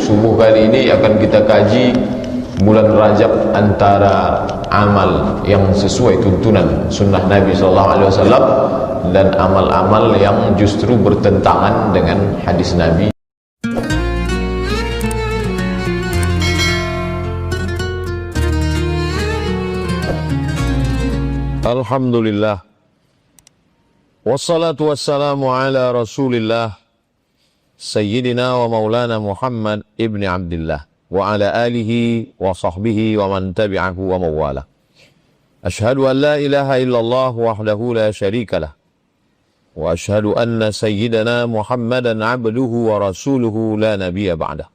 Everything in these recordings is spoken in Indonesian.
subuh kali ini akan kita kaji bulan Rajab antara amal yang sesuai tuntunan sunnah Nabi SAW dan amal-amal yang justru bertentangan dengan hadis Nabi. Alhamdulillah, wassalatu wassalamu ala rasulillah Sayyidina wa maulana Muhammad ibni Abdillah wa ala alihi wa sahbihi wa man tabi'ahu wa mawala. Ashhadu an la ilaha illallah wahdahu la syarika lah, wa ashhadu anna sayyidana Muhammadan abduhu wa rasuluhu la nabiyya ba'dah.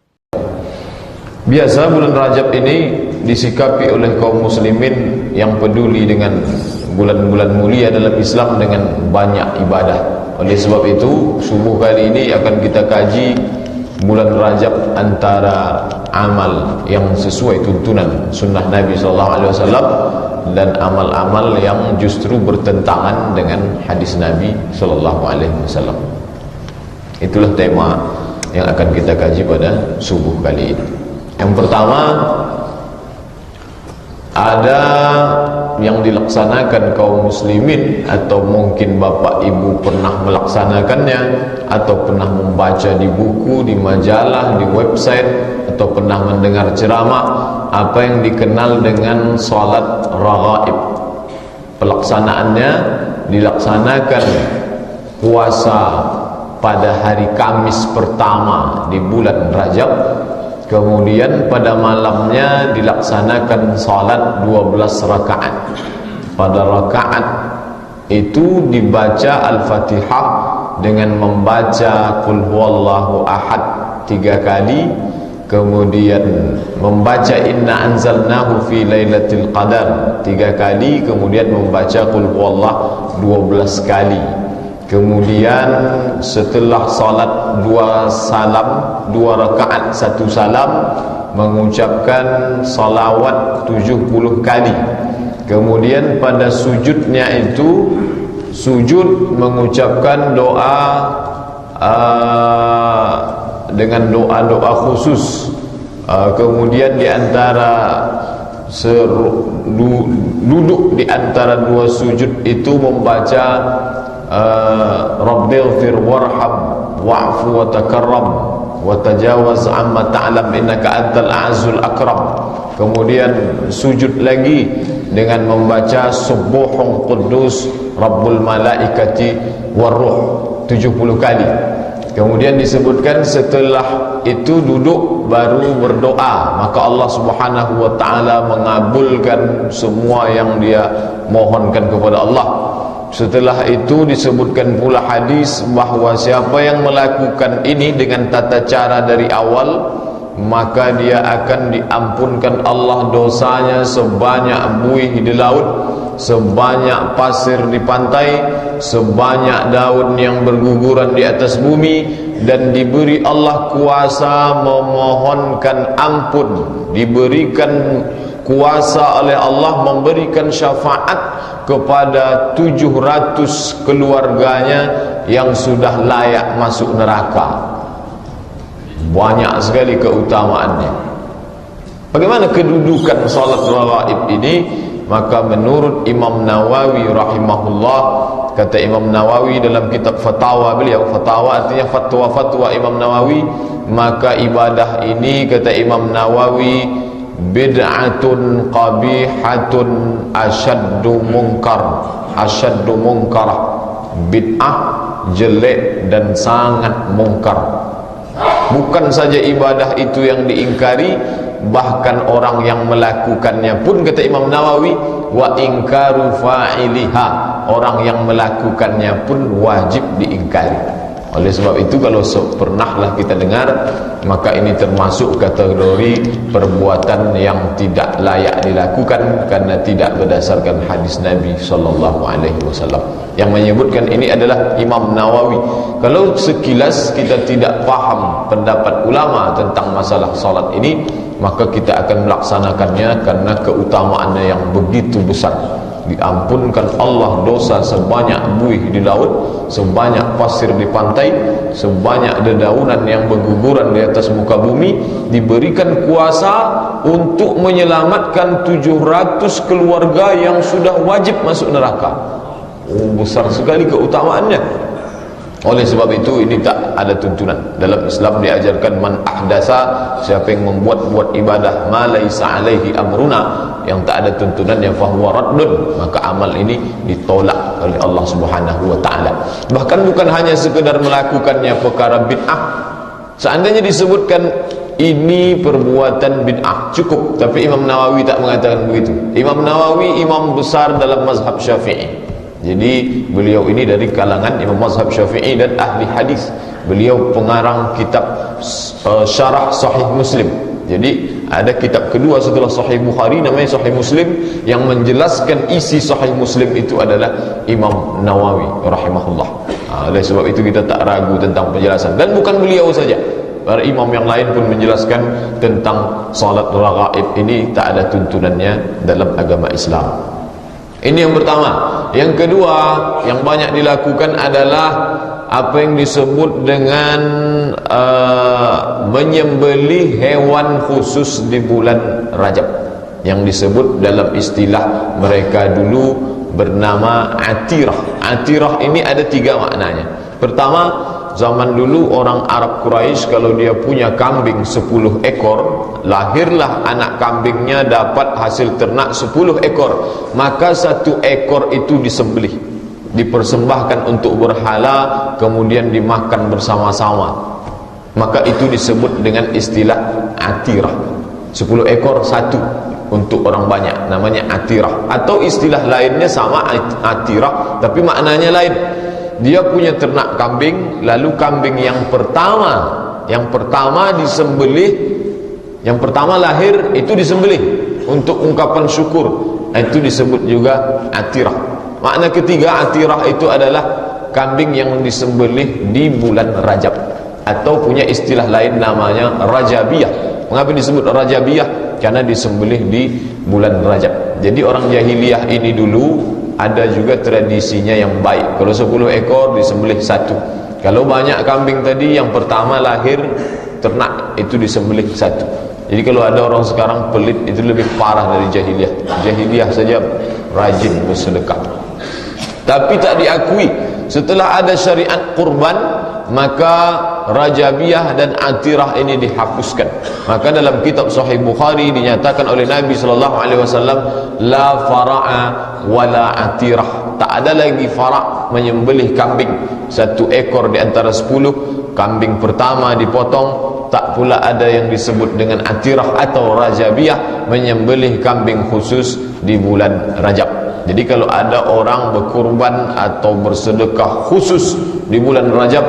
Biasa bulan Rajab ini disikapi oleh kaum muslimin yang peduli dengan bulan-bulan mulia dalam Islam dengan banyak ibadah. Oleh sebab itu, subuh kali ini akan kita kaji bulan Rajab antara amal yang sesuai tuntunan sunnah Nabi SAW dan amal-amal yang justru bertentangan dengan hadis Nabi SAW. Itulah tema yang akan kita kaji pada subuh kali ini. Yang pertama, ada yang dilaksanakan kaum muslimin, atau mungkin bapak ibu pernah melaksanakannya, atau pernah membaca di buku, di majalah, di website, atau pernah mendengar ceramah, apa yang dikenal dengan salat raghaib. Pelaksanaannya dilaksanakan puasa pada hari Kamis pertama di bulan Rajab. Kemudian pada malamnya dilaksanakan salat 12 rakaat. Pada rakaat itu dibaca Al-Fatihah dengan membaca Qul huwallahu ahad 3 kali, kemudian membaca Inna anzalnahu fi lailatul qadar 3 kali, kemudian membaca Qul huwallahu 12 kali. Kemudian setelah salat 2 rakaat 1 salam, mengucapkan salawat 70 kali. Kemudian pada sujudnya itu sujud mengucapkan doa dengan doa-doa khusus. Kemudian di antara duduk di antara 2 sujud itu membaca Rabbighfir warham wa'fu wa takarram wa tajawaz amma ta'lam innaka antal a'zul akram. Kemudian sujud lagi dengan membaca Subuhun Quddus Rabbul Malaikati Warruh 70 kali. Kemudian disebutkan setelah itu duduk baru berdoa, maka Allah Subhanahu wa taala mengabulkan semua yang dia mohonkan kepada Allah. Setelah itu disebutkan pula hadis bahawa siapa yang melakukan ini dengan tata cara dari awal, maka dia akan diampunkan Allah dosanya sebanyak buih di laut, sebanyak pasir di pantai, sebanyak daun yang berguguran di atas bumi, dan diberi Allah kuasa memohonkan ampun, diberikan kuasa oleh Allah memberikan syafaat kepada 700 keluarganya yang sudah layak masuk neraka. Banyak sekali keutamaannya. Bagaimana kedudukan salat raghaib ini? Maka menurut Imam Nawawi rahimahullah, kata Imam Nawawi dalam kitab fatwa beliau, fatwa artinya fatwa-fatwa Imam Nawawi, maka ibadah ini kata Imam Nawawi bid'atun qabihatun asyaddu munkarah, bid'ah jelek dan sangat mungkar. Bukan saja ibadah itu yang diingkari, bahkan orang yang melakukannya pun kata Imam Nawawi wa ingkaru fa'iliha, orang yang melakukannya pun wajib diingkari. Oleh sebab itu kalau pernahlah kita dengar, maka ini termasuk kategori perbuatan yang tidak layak dilakukan karena tidak berdasarkan hadis Nabi SAW. Yang menyebutkan ini adalah Imam Nawawi. Kalau sekilas kita tidak paham pendapat ulama tentang masalah salat ini, maka kita akan melaksanakannya karena keutamaannya yang begitu besar. diampunkan Allah dosa sebanyak buih di laut, sebanyak pasir di pantai, sebanyak dedaunan yang berguguran di atas muka bumi. Diberikan kuasa untuk menyelamatkan 700 keluarga yang sudah wajib masuk neraka. Besar sekali keutamaannya. Oleh sebab itu ini tak ada tuntunan. Dalam Islam diajarkan man ahdasa, siapa yang membuat ibadah ma laisa alaihi amruna, yang tak ada tuntunan, yang fahuwa raddun, maka amal ini ditolak oleh Allah Subhanahu wa taala. Bahkan bukan hanya sekedar melakukannya perkara bid'ah. Seandainya disebutkan ini perbuatan bid'ah cukup, tapi Imam Nawawi tak mengatakan begitu. Imam Nawawi imam besar dalam mazhab Syafi'i. Jadi beliau ini dari kalangan imam mazhab Syafi'i dan ahli hadis. Beliau pengarang kitab syarah Sahih Muslim. Jadi ada kitab kedua setelah Sahih Bukhari namanya Sahih Muslim, yang menjelaskan isi Sahih Muslim itu adalah Imam Nawawi rahimahullah. Oleh sebab itu kita tak ragu tentang penjelasan. Dan bukan beliau saja, para imam yang lain pun menjelaskan tentang salat raghaib ini tak ada tuntunannya dalam agama Islam. Ini yang pertama. Yang kedua yang banyak dilakukan adalah apa yang disebut dengan menyembelih hewan khusus di bulan Rajab, yang disebut dalam istilah mereka dulu bernama atirah. Atirah ini ada 3 maknanya. Pertama, zaman dulu orang Arab Quraisy kalau dia punya kambing 10 ekor, lahirlah anak kambingnya dapat hasil ternak 10 ekor, maka 1 ekor itu disembelih, dipersembahkan untuk berhala, kemudian dimakan bersama-sama. Maka itu disebut dengan istilah atirah. 10 ekor 1 untuk orang banyak, namanya atirah. Atau istilah lainnya sama atirah tapi maknanya lain. Dia punya ternak kambing, lalu kambing yang pertama disembelih, yang pertama lahir itu disembelih untuk ungkapan syukur. Itu disebut juga atirah. Makna ketiga atirah itu adalah kambing yang disembelih di bulan Rajab, atau punya istilah lain namanya Rajabiyah. Mengapa disebut Rajabiyah? Karena disembelih di bulan Rajab. Jadi orang jahiliyah ini dulu ada juga tradisinya yang baik. Kalau 10 ekor disembelih 1. Kalau banyak kambing tadi, yang pertama lahir ternak itu disembelih 1. Jadi kalau ada orang sekarang pelit, itu lebih parah dari jahiliyah. Jahiliyah saja rajin bersedekah, tapi tak diakui. Setelah ada syariat kurban, maka Rajabiyah dan atirah ini dihapuskan. Maka dalam kitab Sahih Bukhari dinyatakan oleh Nabi SAW, la fara'a wala atirah. Tak ada lagi fara', menyembelih kambing 1 ekor di antara 10, kambing pertama dipotong. Tak pula ada yang disebut dengan atirah atau Rajabiyah, menyembelih kambing khusus di bulan Rajab. Jadi kalau ada orang berkurban atau bersedekah khusus di bulan Rajab,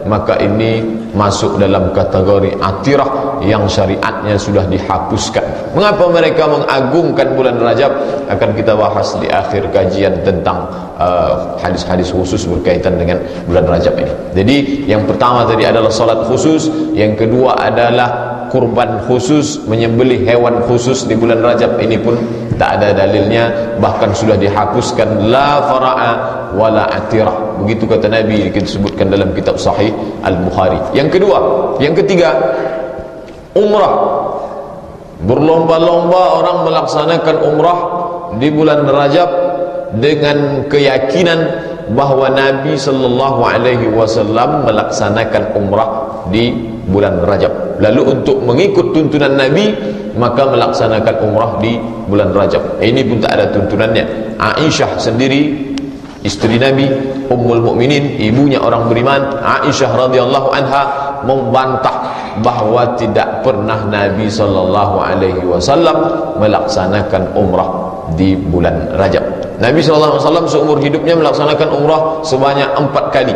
maka ini masuk dalam kategori atirah yang syariatnya sudah dihapuskan. Mengapa mereka mengagungkan bulan Rajab? Akan kita bahas di akhir kajian tentang hadis-hadis khusus berkaitan dengan bulan Rajab ini. Jadi yang pertama tadi adalah salat khusus, yang kedua adalah kurban khusus, menyembelih hewan khusus di bulan Rajab. Ini pun tak ada dalilnya, bahkan sudah dihapuskan, la fara'a wala atirah. Begitu kata Nabi, disebutkan dalam kitab Sahih Al-Bukhari. Yang kedua, yang ketiga, umrah. Berlomba-lomba orang melaksanakan umrah di bulan Rajab dengan keyakinan bahwa Nabi SAW melaksanakan umrah di bulan Rajab. Lalu untuk mengikut tuntunan Nabi, maka melaksanakan umrah di bulan Rajab. Ini pun tak ada tuntunannya. Aisyah sendiri, istri Nabi, Ummul Mukminin, ibunya orang beriman, Aisyah radhiyallahu anha membantah bahwa tidak pernah Nabi SAW melaksanakan umrah di bulan Rajab. Nabi SAW seumur hidupnya melaksanakan umrah sebanyak 4 kali.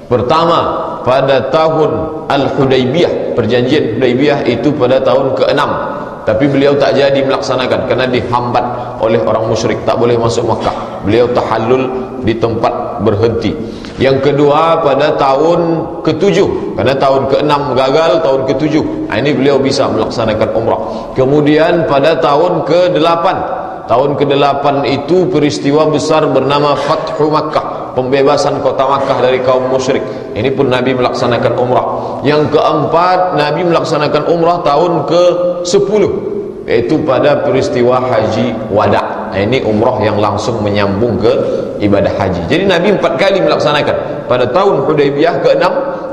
Pertama pada tahun Al-Hudaybiyah, perjanjian Hudaybiyah itu pada tahun ke-6, tapi beliau tak jadi melaksanakan karena dihambat oleh orang musyrik, tak boleh masuk Makkah. Beliau tahallul di tempat berhenti. Yang kedua pada tahun ke-7, karena tahun ke-6 gagal, tahun ke-7 ini beliau bisa melaksanakan umrah. Kemudian pada tahun ke-8 Tahun ke-8 itu peristiwa besar bernama Fathu Makkah, pembebasan kota Makkah dari kaum musyrik. Ini pun Nabi melaksanakan umrah. Yang ke-4, Nabi melaksanakan umrah tahun ke-10, yaitu pada peristiwa Haji Wada. Ini umrah yang langsung menyambung ke ibadah haji. Jadi Nabi 4 kali melaksanakan. Pada tahun Hudaybiyah ke-6,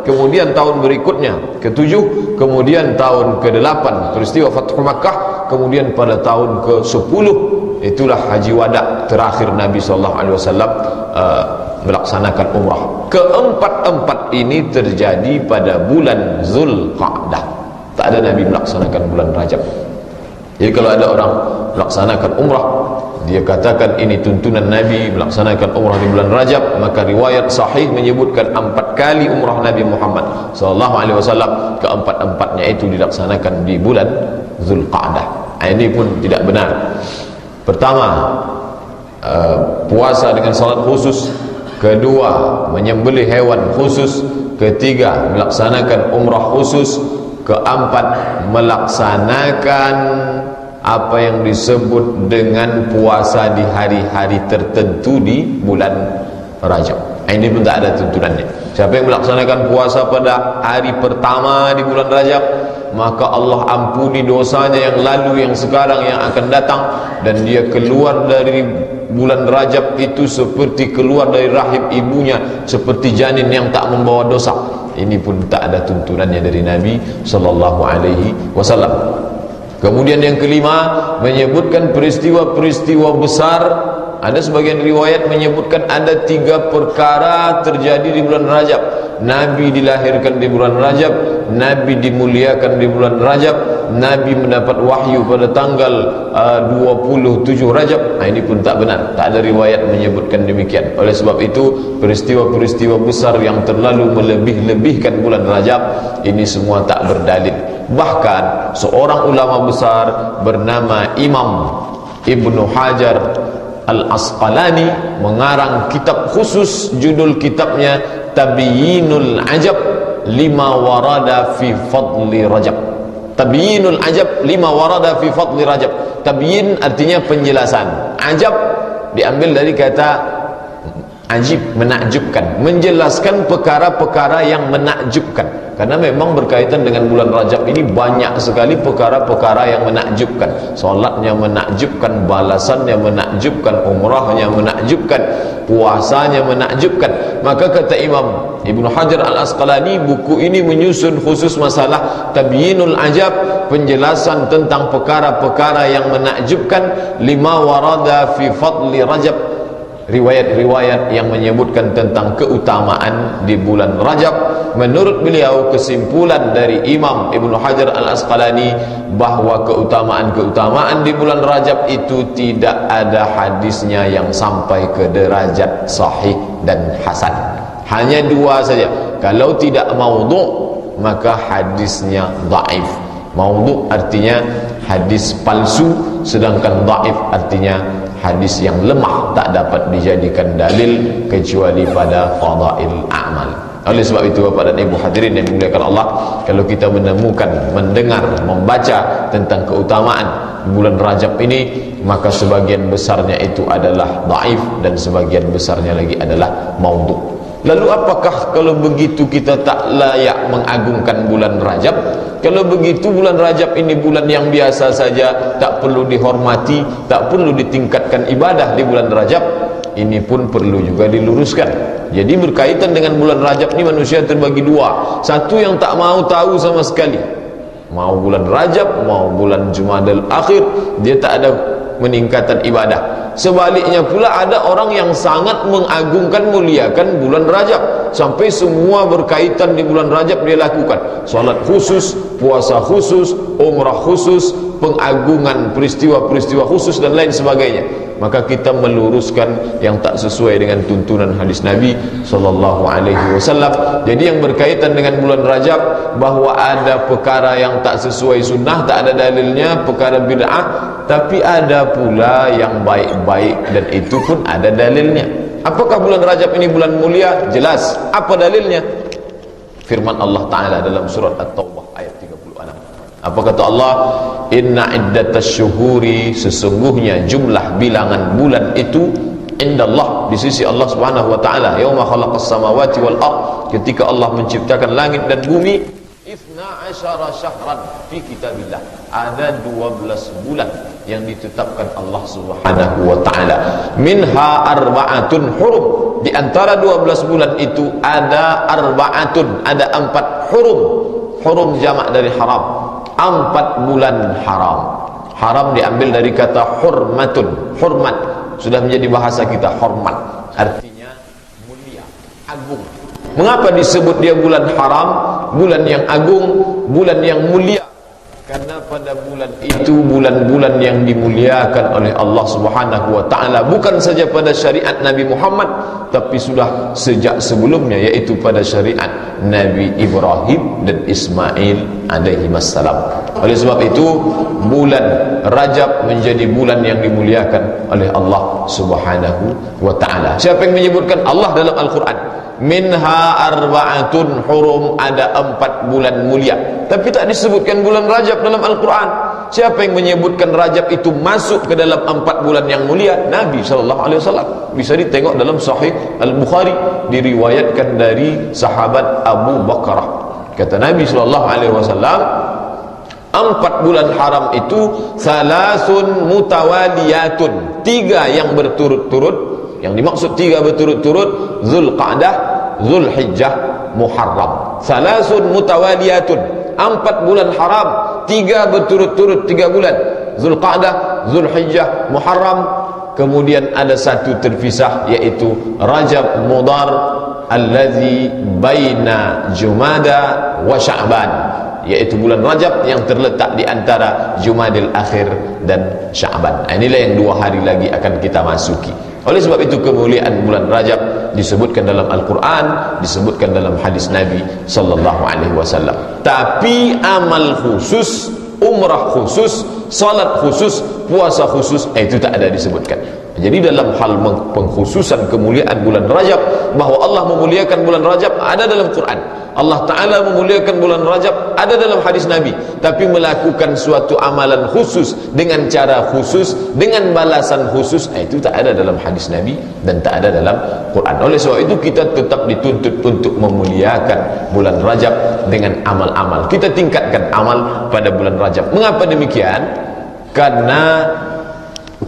kemudian tahun berikutnya ke-7, kemudian tahun ke-8 peristiwa Fathu Makkah, kemudian pada tahun ke-10 itulah Haji Wada terakhir Nabi SAW melaksanakan umrah. Keempat-empat ini terjadi pada bulan Zulqa'dah. Tak ada Nabi melaksanakan bulan Rajab. Jadi kalau ada orang melaksanakan umrah, dia katakan ini tuntunan Nabi melaksanakan umrah di bulan Rajab, maka riwayat sahih menyebutkan 4 kali umrah Nabi Muhammad SAW, keempat-empatnya itu dilaksanakan di bulan Zulqa'dah. Ini pun tidak benar. Pertama, puasa dengan salat khusus. Kedua, menyembelih hewan khusus. Ketiga, melaksanakan umrah khusus. Keempat, melaksanakan apa yang disebut dengan puasa di hari-hari tertentu di bulan Rajab. Ini pun tak ada tuntunannya. Siapa yang melaksanakan puasa pada hari pertama di bulan Rajab, maka Allah ampuni dosanya yang lalu, yang sekarang, yang akan datang, dan dia keluar dari bulan Rajab itu seperti keluar dari rahim ibunya, seperti janin yang tak membawa dosa. Ini pun tak ada tuntunannya dari Nabi sallallahu alaihi wasallam. Kemudian yang kelima, menyebutkan peristiwa-peristiwa besar. Ada sebagian riwayat menyebutkan ada 3 perkara terjadi di bulan Rajab. Nabi dilahirkan di bulan Rajab, Nabi dimuliakan di bulan Rajab, Nabi mendapat wahyu pada tanggal 27 Rajab. Ini pun tak benar, tak ada riwayat menyebutkan demikian. Oleh sebab itu, peristiwa-peristiwa besar yang terlalu melebih-lebihkan bulan Rajab, ini semua tak berdalil. Bahkan seorang ulama besar bernama Imam Ibnu Hajar Al-Asqalani mengarang kitab khusus, judul kitabnya Tabyinul Ajab lima warada fi fadli Rajab. Tabyinul Ajab lima warada fi fadli Rajab. Tabyin artinya penjelasan. Ajab diambil dari kata ajib, menakjubkan, menjelaskan perkara-perkara yang menakjubkan. Karena memang berkaitan dengan bulan Rajab ini banyak sekali perkara-perkara yang menakjubkan. Solatnya menakjubkan, balasannya menakjubkan, umrahnya menakjubkan, puasanya menakjubkan. Maka kata Imam Ibnu Hajar Al-Asqalani, buku ini menyusun khusus masalah Tabyinul Ajab, penjelasan tentang perkara-perkara yang menakjubkan, lima warada fi fadli Rajab, riwayat-riwayat yang menyebutkan tentang keutamaan di bulan Rajab. Menurut beliau, kesimpulan dari Imam Ibnu Hajar Al-Asqalani bahwa keutamaan-keutamaan di bulan Rajab itu tidak ada hadisnya yang sampai ke derajat sahih dan hasan. Hanya 2 saja. Kalau tidak maudhu', maka hadisnya dhaif. Maudhu' artinya hadis palsu, sedangkan dhaif artinya hadis yang lemah, tak dapat dijadikan dalil kecuali pada fadail a'mal. Oleh sebab itu, Bapak dan Ibu hadirin yang dimuliakan Allah, kalau kita menemukan, mendengar, membaca tentang keutamaan bulan Rajab ini, maka sebagian besarnya itu adalah dhaif dan sebagian besarnya lagi adalah maudhu'. Lalu apakah kalau begitu kita tak layak mengagungkan bulan Rajab? Kalau begitu bulan Rajab ini bulan yang biasa saja, tak perlu dihormati, tak perlu ditingkatkan ibadah di bulan Rajab. Ini pun perlu juga diluruskan. Jadi berkaitan dengan bulan Rajab ini manusia terbagi 2. Satu yang tak mau tahu sama sekali, mau bulan Rajab, mau bulan Jumadil Akhir, dia tak ada meningkatan ibadah. Sebaliknya pula ada orang yang sangat mengagungkan, muliakan bulan Rajab, sampai semua berkaitan di bulan Rajab dia lakukan. Salat khusus, puasa khusus, umrah khusus, pengagungan peristiwa-peristiwa khusus dan lain sebagainya. Maka kita meluruskan yang tak sesuai dengan tuntunan hadis Nabi sallallahu alaihi wasallam. Jadi yang berkaitan dengan bulan Rajab, bahwa ada perkara yang tak sesuai sunnah, tak ada dalilnya, perkara bid'ah, tapi ada pula yang baik-baik dan itu pun ada dalilnya. Apakah bulan Rajab ini bulan mulia? Jelas. Apa dalilnya? Firman Allah Ta'ala dalam surat At-Taubah ayat 36. Apa kata Allah? Inna iddatasy syuhuri, sesungguhnya jumlah bilangan bulan itu indallah, di sisi Allah Subhanahu wa taala, yauma khalaqas samawati wal ard, ketika Allah menciptakan langit dan bumi, 12 syahran fi kitabillah, ada 12 bulan yang ditetapkan Allah Subhanahu wa taala. Minha arba'atun hurum, di antara 12 bulan itu ada arba'atun, ada 4 hurum. Hurum jamak dari haram. 4 bulan haram. Haram diambil dari kata hurmatun, hormat, sudah menjadi bahasa kita, hormat, artinya mulia, agung. Mengapa disebut dia bulan haram, bulan yang agung, bulan yang mulia? Karena pada bulan itu bulan-bulan yang dimuliakan oleh Allah Subhanahu wa taala, bukan saja pada syariat Nabi Muhammad, tapi sudah sejak sebelumnya, yaitu pada syariat Nabi Ibrahim dan Ismail alaihi wassalam. Oleh sebab itu bulan Rajab menjadi bulan yang dimuliakan oleh Allah Subhanahu wa taala. Siapa yang menyebutkan? Allah dalam Al-Qur'an. Minha arba'atun hurum, ada 4 bulan mulia, tapi tak disebutkan bulan Rajab dalam Al-Quran. Siapa yang menyebutkan Rajab itu masuk ke dalam 4 bulan yang mulia? Nabi SAW. Bisa ditengok dalam Sahih Al-Bukhari, diriwayatkan dari sahabat Abu Bakrah. Kata Nabi SAW, 4 bulan haram itu salasun mutawaliyatun, 3 yang berturut-turut. Yang dimaksud 3 berturut-turut, Zulqa'dah, Zulhijjah, Muharram. Salasun mutawaliyatun, 4 bulan haram, 3 berturut-turut, 3 bulan. Zulqa'dah, Zulhijjah, Muharram. Kemudian ada 1 terpisah, yaitu Rajab Mudhar allazi baina Jumada wa Sya'ban, yaitu bulan Rajab yang terletak di antara Jumadil Akhir dan Sya'ban. Inilah yang 2 hari lagi akan kita masuki. Oleh sebab itu kemuliaan bulan Rajab disebutkan dalam Al-Quran, disebutkan dalam hadis Nabi sallallahu alaihi wasallam. Tapi amal khusus, umrah khusus, salat khusus, puasa khusus, itu tak ada disebutkan. Jadi dalam hal pengkhususan kemuliaan bulan Rajab, bahwa Allah memuliakan bulan Rajab, ada dalam Quran. Allah Ta'ala memuliakan bulan Rajab, ada dalam hadis Nabi. Tapi melakukan suatu amalan khusus, dengan cara khusus, dengan balasan khusus, itu tak ada dalam hadis Nabi dan tak ada dalam Quran. Oleh sebab itu kita tetap dituntut untuk memuliakan bulan Rajab dengan amal-amal. Kita tingkatkan amal pada bulan Rajab. Mengapa demikian? Karena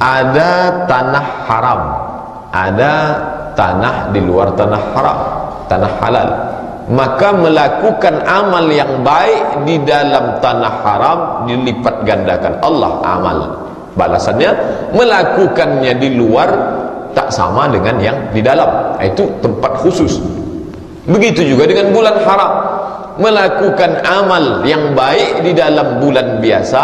ada tanah haram, ada tanah di luar tanah haram, tanah halal. Maka melakukan amal yang baik di dalam tanah haram dilipat gandakan Allah amal balasannya. Melakukannya di luar tak sama dengan yang di dalam, itu tempat khusus. Begitu juga dengan bulan haram. Melakukan amal yang baik di dalam bulan biasa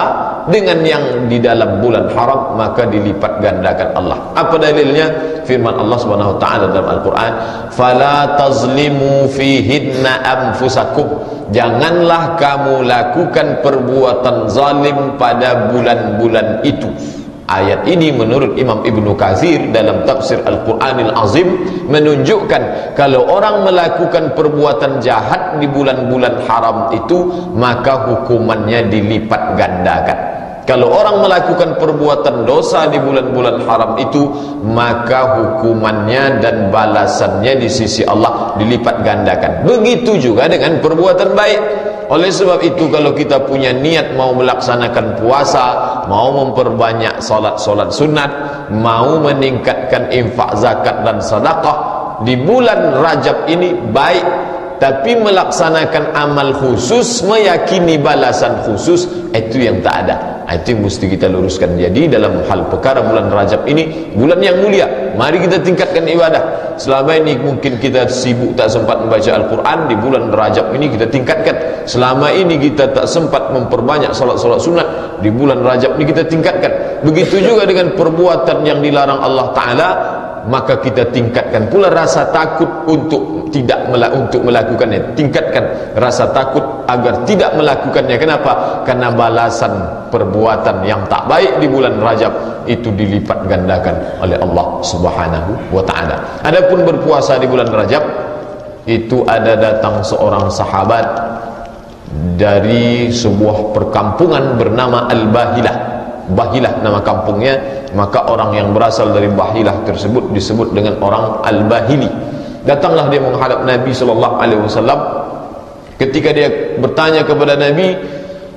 dengan yang di dalam bulan haram, maka dilipat gandakan Allah. Apa dalilnya? Firman Allah Subhanahu wa taala dalam Al-Qur'an, "Fala tazlimu fihinna anfusakum." Janganlah kamu lakukan perbuatan zalim pada bulan-bulan itu. Ayat ini menurut Imam Ibnu Katsir dalam tafsir Al-Quranil Azim menunjukkan kalau orang melakukan perbuatan jahat di bulan-bulan haram itu, maka hukumannya dilipat gandakan. Kalau orang melakukan perbuatan dosa di bulan-bulan haram itu, maka hukumannya dan balasannya di sisi Allah dilipat gandakan. Begitu juga dengan perbuatan baik. Oleh sebab itu kalau kita punya niat mau melaksanakan puasa, mau memperbanyak solat-solat sunat, mau meningkatkan infak, zakat dan sedekah di bulan Rajab ini baik, tapi melaksanakan amal khusus, meyakini balasan khusus, itu yang tak ada. Itu yang mesti kita luruskan. Jadi dalam hal perkara bulan Rajab ini bulan yang mulia, mari kita tingkatkan ibadah. Selama ini mungkin kita sibuk tak sempat membaca Al-Quran, di bulan Rajab ini kita tingkatkan. Selama ini kita tak sempat memperbanyak salat-salat sunat, di bulan Rajab ini kita tingkatkan. Begitu juga dengan perbuatan yang dilarang Allah Ta'ala, maka kita tingkatkan pula rasa takut untuk melakukannya. Tingkatkan rasa takut agar tidak melakukannya. Kenapa? Karena balasan perbuatan yang tak baik di bulan Rajab itu dilipat gandakan oleh Allah Subhanahu wa ta'ala. Adapun berpuasa di bulan Rajab, itu ada datang seorang sahabat dari sebuah perkampungan bernama Al-Bahilah. Bahilah nama kampungnya, maka orang yang berasal dari Bahilah tersebut disebut dengan orang Al-Bahili. Datanglah dia menghadap Nabi SAW. Ketika dia bertanya kepada Nabi,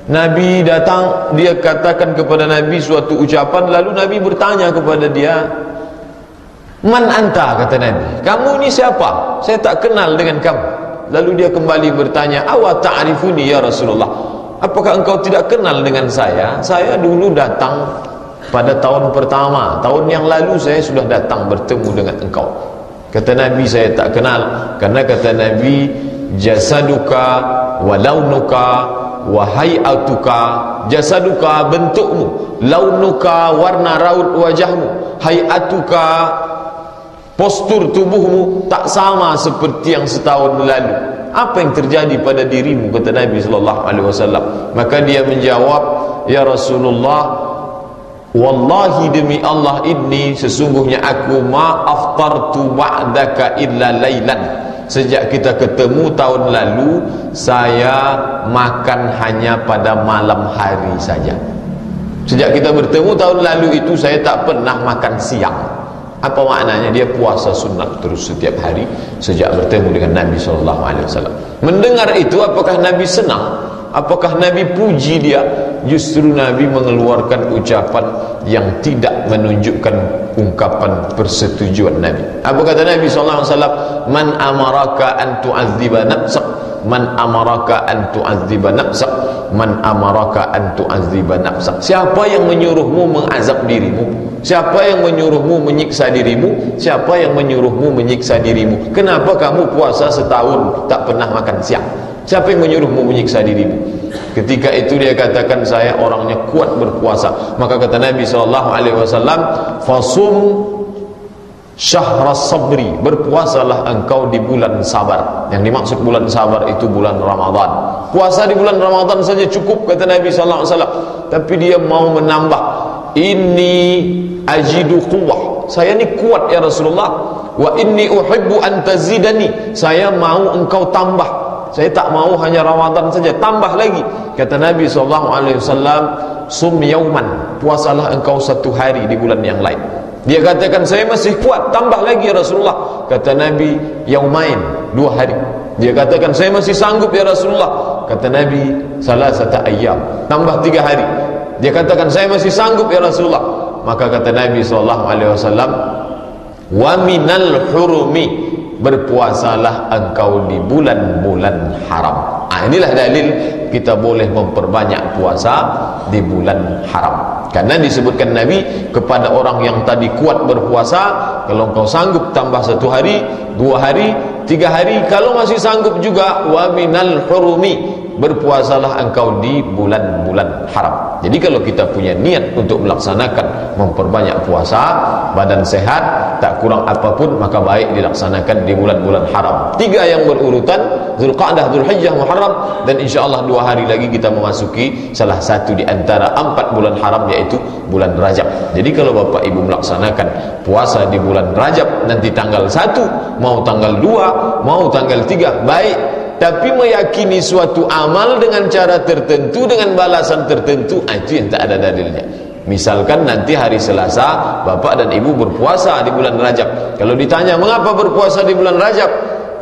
Nabi datang, dia katakan kepada Nabi suatu ucapan, lalu Nabi bertanya kepada dia, "Man anta?" kata Nabi, "Kamu ini siapa? Saya tak kenal dengan kamu." Lalu dia kembali bertanya, "Awa ta'rifuni ya Rasulullah? Apakah engkau tidak kenal dengan saya? Saya dulu datang pada tahun pertama, tahun yang lalu saya sudah datang bertemu dengan engkau." Kata Nabi, "Saya tak kenal." Karena kata Nabi, "Jasaduka wa launuka wa hay'atuka." Jasaduka bentukmu, launuka warna raut wajahmu, hay'atuka postur tubuhmu tak sama seperti yang setahun lalu. Apa yang terjadi pada dirimu? Kata Nabi SAW. Maka dia menjawab, "Ya Rasulullah, wallahi demi Allah ini sesungguhnya aku ma aftartu ba'daka illa lailan." Sejak kita ketemu tahun lalu, saya makan hanya pada malam hari saja. Sejak kita bertemu tahun lalu itu saya tak pernah makan siang. Apa maknanya? Dia puasa sunat terus setiap hari sejak bertemu dengan Nabi SAW. Mendengar itu, apakah Nabi senang? Apakah Nabi puji dia? Justru Nabi mengeluarkan ucapan yang tidak menunjukkan ungkapan persetujuan Nabi. Apa kata Nabi SAW? "Man amaraka an tu'adziba nafsak, man amaraka an tu'adziba nafsak, man amaraka an tu'adziba nafsak." Siapa yang menyuruhmu mengazab dirimu? Siapa yang menyuruhmu menyiksa dirimu? Siapa yang menyuruhmu menyiksa dirimu? Kenapa kamu puasa setahun tak pernah makan siang? Siapa yang menyuruhmu menyiksa dirimu? Ketika itu dia katakan, "Saya orangnya kuat berpuasa." Maka kata Nabi SAW, "Fasum syahras sabri." Berpuasalah engkau di bulan sabar. Yang dimaksud bulan sabar itu bulan Ramadan. Puasa di bulan Ramadan saja cukup, kata Nabi SAW. Tapi dia mau menambah, "Inni ajidu quwwah." Saya ni kuat ya Rasulullah. "Wa inni uhibbu an tazidani." Saya mau engkau tambah. Saya tak mau hanya Ramadan saja, tambah lagi. Kata Nabi SAW, "Sum yauman." Puasalah engkau satu hari di bulan yang lain. Dia katakan, "Saya masih kuat, tambah lagi ya Rasulullah." Kata Nabi, "Yaumain." 2 hari. Dia katakan, "Saya masih sanggup ya Rasulullah." Kata Nabi, "Salasata ayyam." Tambah 3 hari. Dia katakan, "Saya masih sanggup ya Rasulullah." Maka kata Nabi SAW, "Wa minal hurumi." Berpuasalah engkau di bulan-bulan haram. Inilah dalil kita boleh memperbanyak puasa di bulan haram. Karena disebutkan Nabi kepada orang yang tadi kuat berpuasa, kalau engkau sanggup tambah 1 hari, 2 hari, 3 hari. Kalau masih sanggup juga, wa minal hurumi. Berpuasalah engkau di bulan-bulan haram. Jadi kalau kita punya niat untuk melaksanakan memperbanyak puasa, badan sehat, tak kurang apapun, maka baik dilaksanakan di bulan-bulan haram. 3 yang berurutan, Zulqa'dah, Zulhijjah, Muharram, dan insyaAllah 2 hari lagi kita memasuki salah satu di antara 4 bulan haram, yaitu bulan Rajab. Jadi kalau Bapak Ibu melaksanakan puasa di bulan Rajab, nanti tanggal 1, mau tanggal 2, mau tanggal 3, baik. Tapi meyakini suatu amal dengan cara tertentu, dengan balasan tertentu, itu yang tak ada dalilnya. Misalkan nanti hari Selasa Bapak dan Ibu berpuasa di bulan Rajab. Kalau ditanya mengapa berpuasa di bulan Rajab,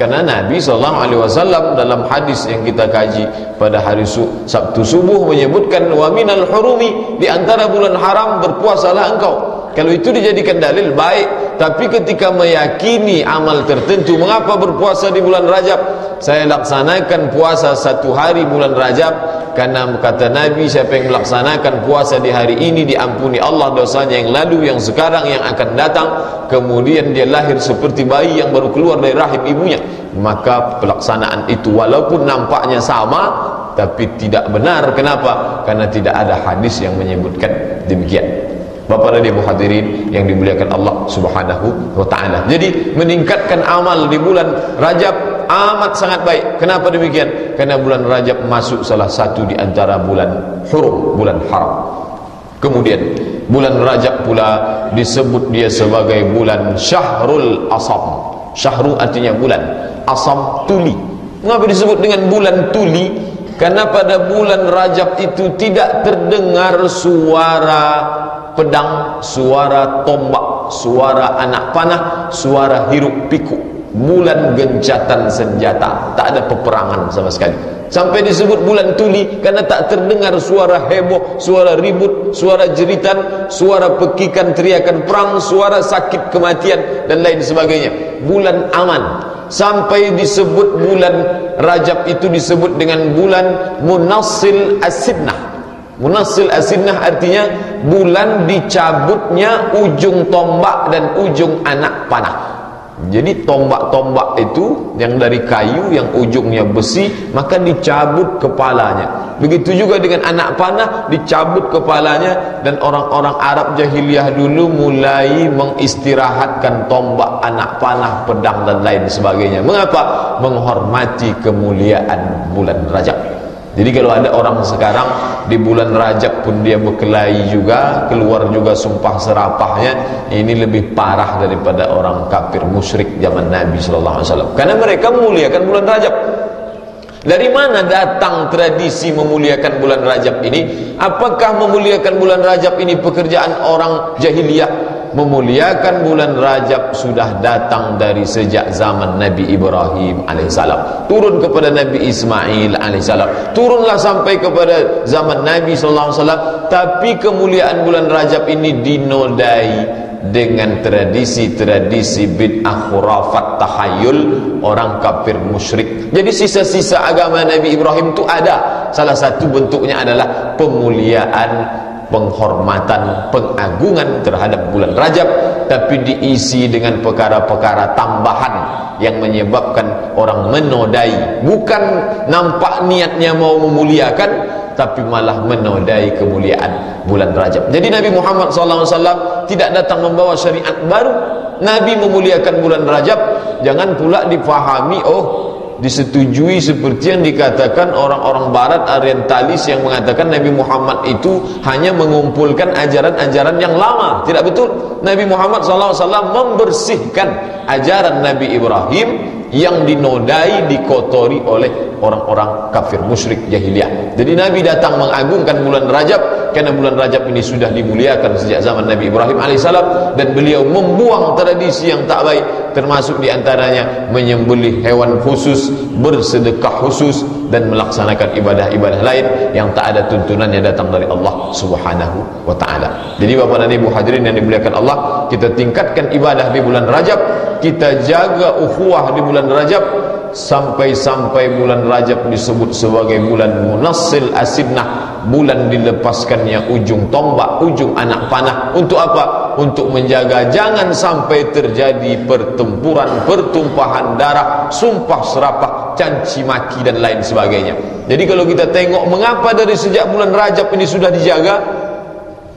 karena Nabi SAW dalam hadis yang kita kaji pada hari Sabtu subuh menyebutkan, "Wa minal hurumi." Di antara bulan haram berpuasalah engkau. Kalau itu dijadikan dalil, baik. Tapi ketika meyakini amal tertentu, mengapa berpuasa di bulan Rajab? Saya laksanakan puasa 1 hari bulan Rajab karena kata Nabi, siapa yang melaksanakan puasa di hari ini diampuni Allah dosanya yang lalu, yang sekarang, yang akan datang. Kemudian dia lahir seperti bayi yang baru keluar dari rahim ibunya. Maka pelaksanaan itu walaupun nampaknya sama, tapi tidak benar. Kenapa? Karena tidak ada hadis yang menyebutkan demikian. Bapak dan Ibu hadirin yang dimuliakan Allah Subhanahu wa taala. Jadi meningkatkan amal di bulan Rajab amat sangat baik. Kenapa demikian? Karena bulan Rajab masuk salah satu di antara bulan hurum, bulan haram. Kemudian bulan Rajab pula disebut dia sebagai bulan Syahrul Asam. Syahru artinya bulan, Asam tuli. Mengapa disebut dengan bulan tuli? Karena pada bulan Rajab itu tidak terdengar suara pedang, suara tombak, suara anak panah, suara hiruk pikuk. Bulan gencatan senjata, tak ada peperangan sama sekali. Sampai disebut bulan tuli karena tak terdengar suara heboh, suara ribut, suara jeritan, suara pekikan teriakan perang, suara sakit kematian dan lain sebagainya. Bulan aman. Sampai disebut bulan Rajab itu disebut dengan bulan Munassil As-Sinnah. Munassil As-Sinnah artinya bulan dicabutnya ujung tombak dan ujung anak panah. Jadi tombak-tombak itu yang dari kayu, yang ujungnya besi, maka dicabut kepalanya. Begitu juga dengan anak panah, dicabut kepalanya. Dan orang-orang Arab jahiliyah dulu mulai mengistirahatkan tombak, anak panah, pedang dan lain sebagainya. Mengapa? Menghormati kemuliaan bulan Rajab. Jadi kalau ada orang sekarang di bulan Rajab pun dia berkelahi juga, keluar juga sumpah serapahnya, ini lebih parah daripada orang kafir musyrik zaman Nabi SAW. Karena mereka memuliakan bulan Rajab. Dari mana datang tradisi memuliakan bulan Rajab ini? Apakah memuliakan bulan Rajab ini pekerjaan orang jahiliyah? Memuliakan bulan Rajab sudah datang dari sejak zaman Nabi Ibrahim alaihissalam, turun kepada Nabi Ismail alaihissalam, turunlah sampai kepada zaman Nabi SAW. Tapi kemuliaan bulan Rajab ini dinodai dengan tradisi-tradisi bid'ah, khurafat, tahayul orang kafir musyrik. Jadi sisa-sisa agama Nabi Ibrahim itu ada. Salah satu bentuknya adalah pemuliaan, penghormatan, pengagungan terhadap bulan Rajab, tapi diisi dengan perkara-perkara tambahan yang menyebabkan orang menodai. Bukan nampak niatnya mau memuliakan, tapi malah menodai kemuliaan bulan Rajab. Jadi Nabi Muhammad SAW tidak datang membawa syariat baru. Nabi memuliakan bulan Rajab. Jangan pula difahami, disetujui seperti yang dikatakan orang-orang barat orientalis yang mengatakan Nabi Muhammad itu hanya mengumpulkan ajaran-ajaran yang lama. Tidak betul. Nabi Muhammad SAW membersihkan ajaran Nabi Ibrahim yang dinodai, dikotori oleh orang-orang kafir musyrik jahiliyah. Jadi Nabi datang mengagungkan bulan Rajab karena bulan Rajab ini sudah dimuliakan sejak zaman Nabi Ibrahim alaihissalam, dan beliau membuang tradisi yang tak baik, termasuk diantaranya menyembelih hewan khusus, bersedekah khusus, dan melaksanakan ibadah-ibadah lain yang tak ada tuntunannya datang dari Allah Subhanahu wa taala. Jadi Bapak dan Ibu hadirin yang dimuliakan Allah, kita tingkatkan ibadah di bulan Rajab, kita jaga ukhuwah di bulan Rajab, sampai-sampai bulan Rajab disebut sebagai bulan Munassil As-Sinnah, bulan dilepaskannya ujung tombak, ujung anak panah. Untuk apa? Untuk menjaga jangan sampai terjadi pertempuran, pertumpahan darah, sumpah serapah, caci maki dan lain sebagainya. Jadi kalau kita tengok mengapa dari sejak bulan Rajab ini sudah dijaga.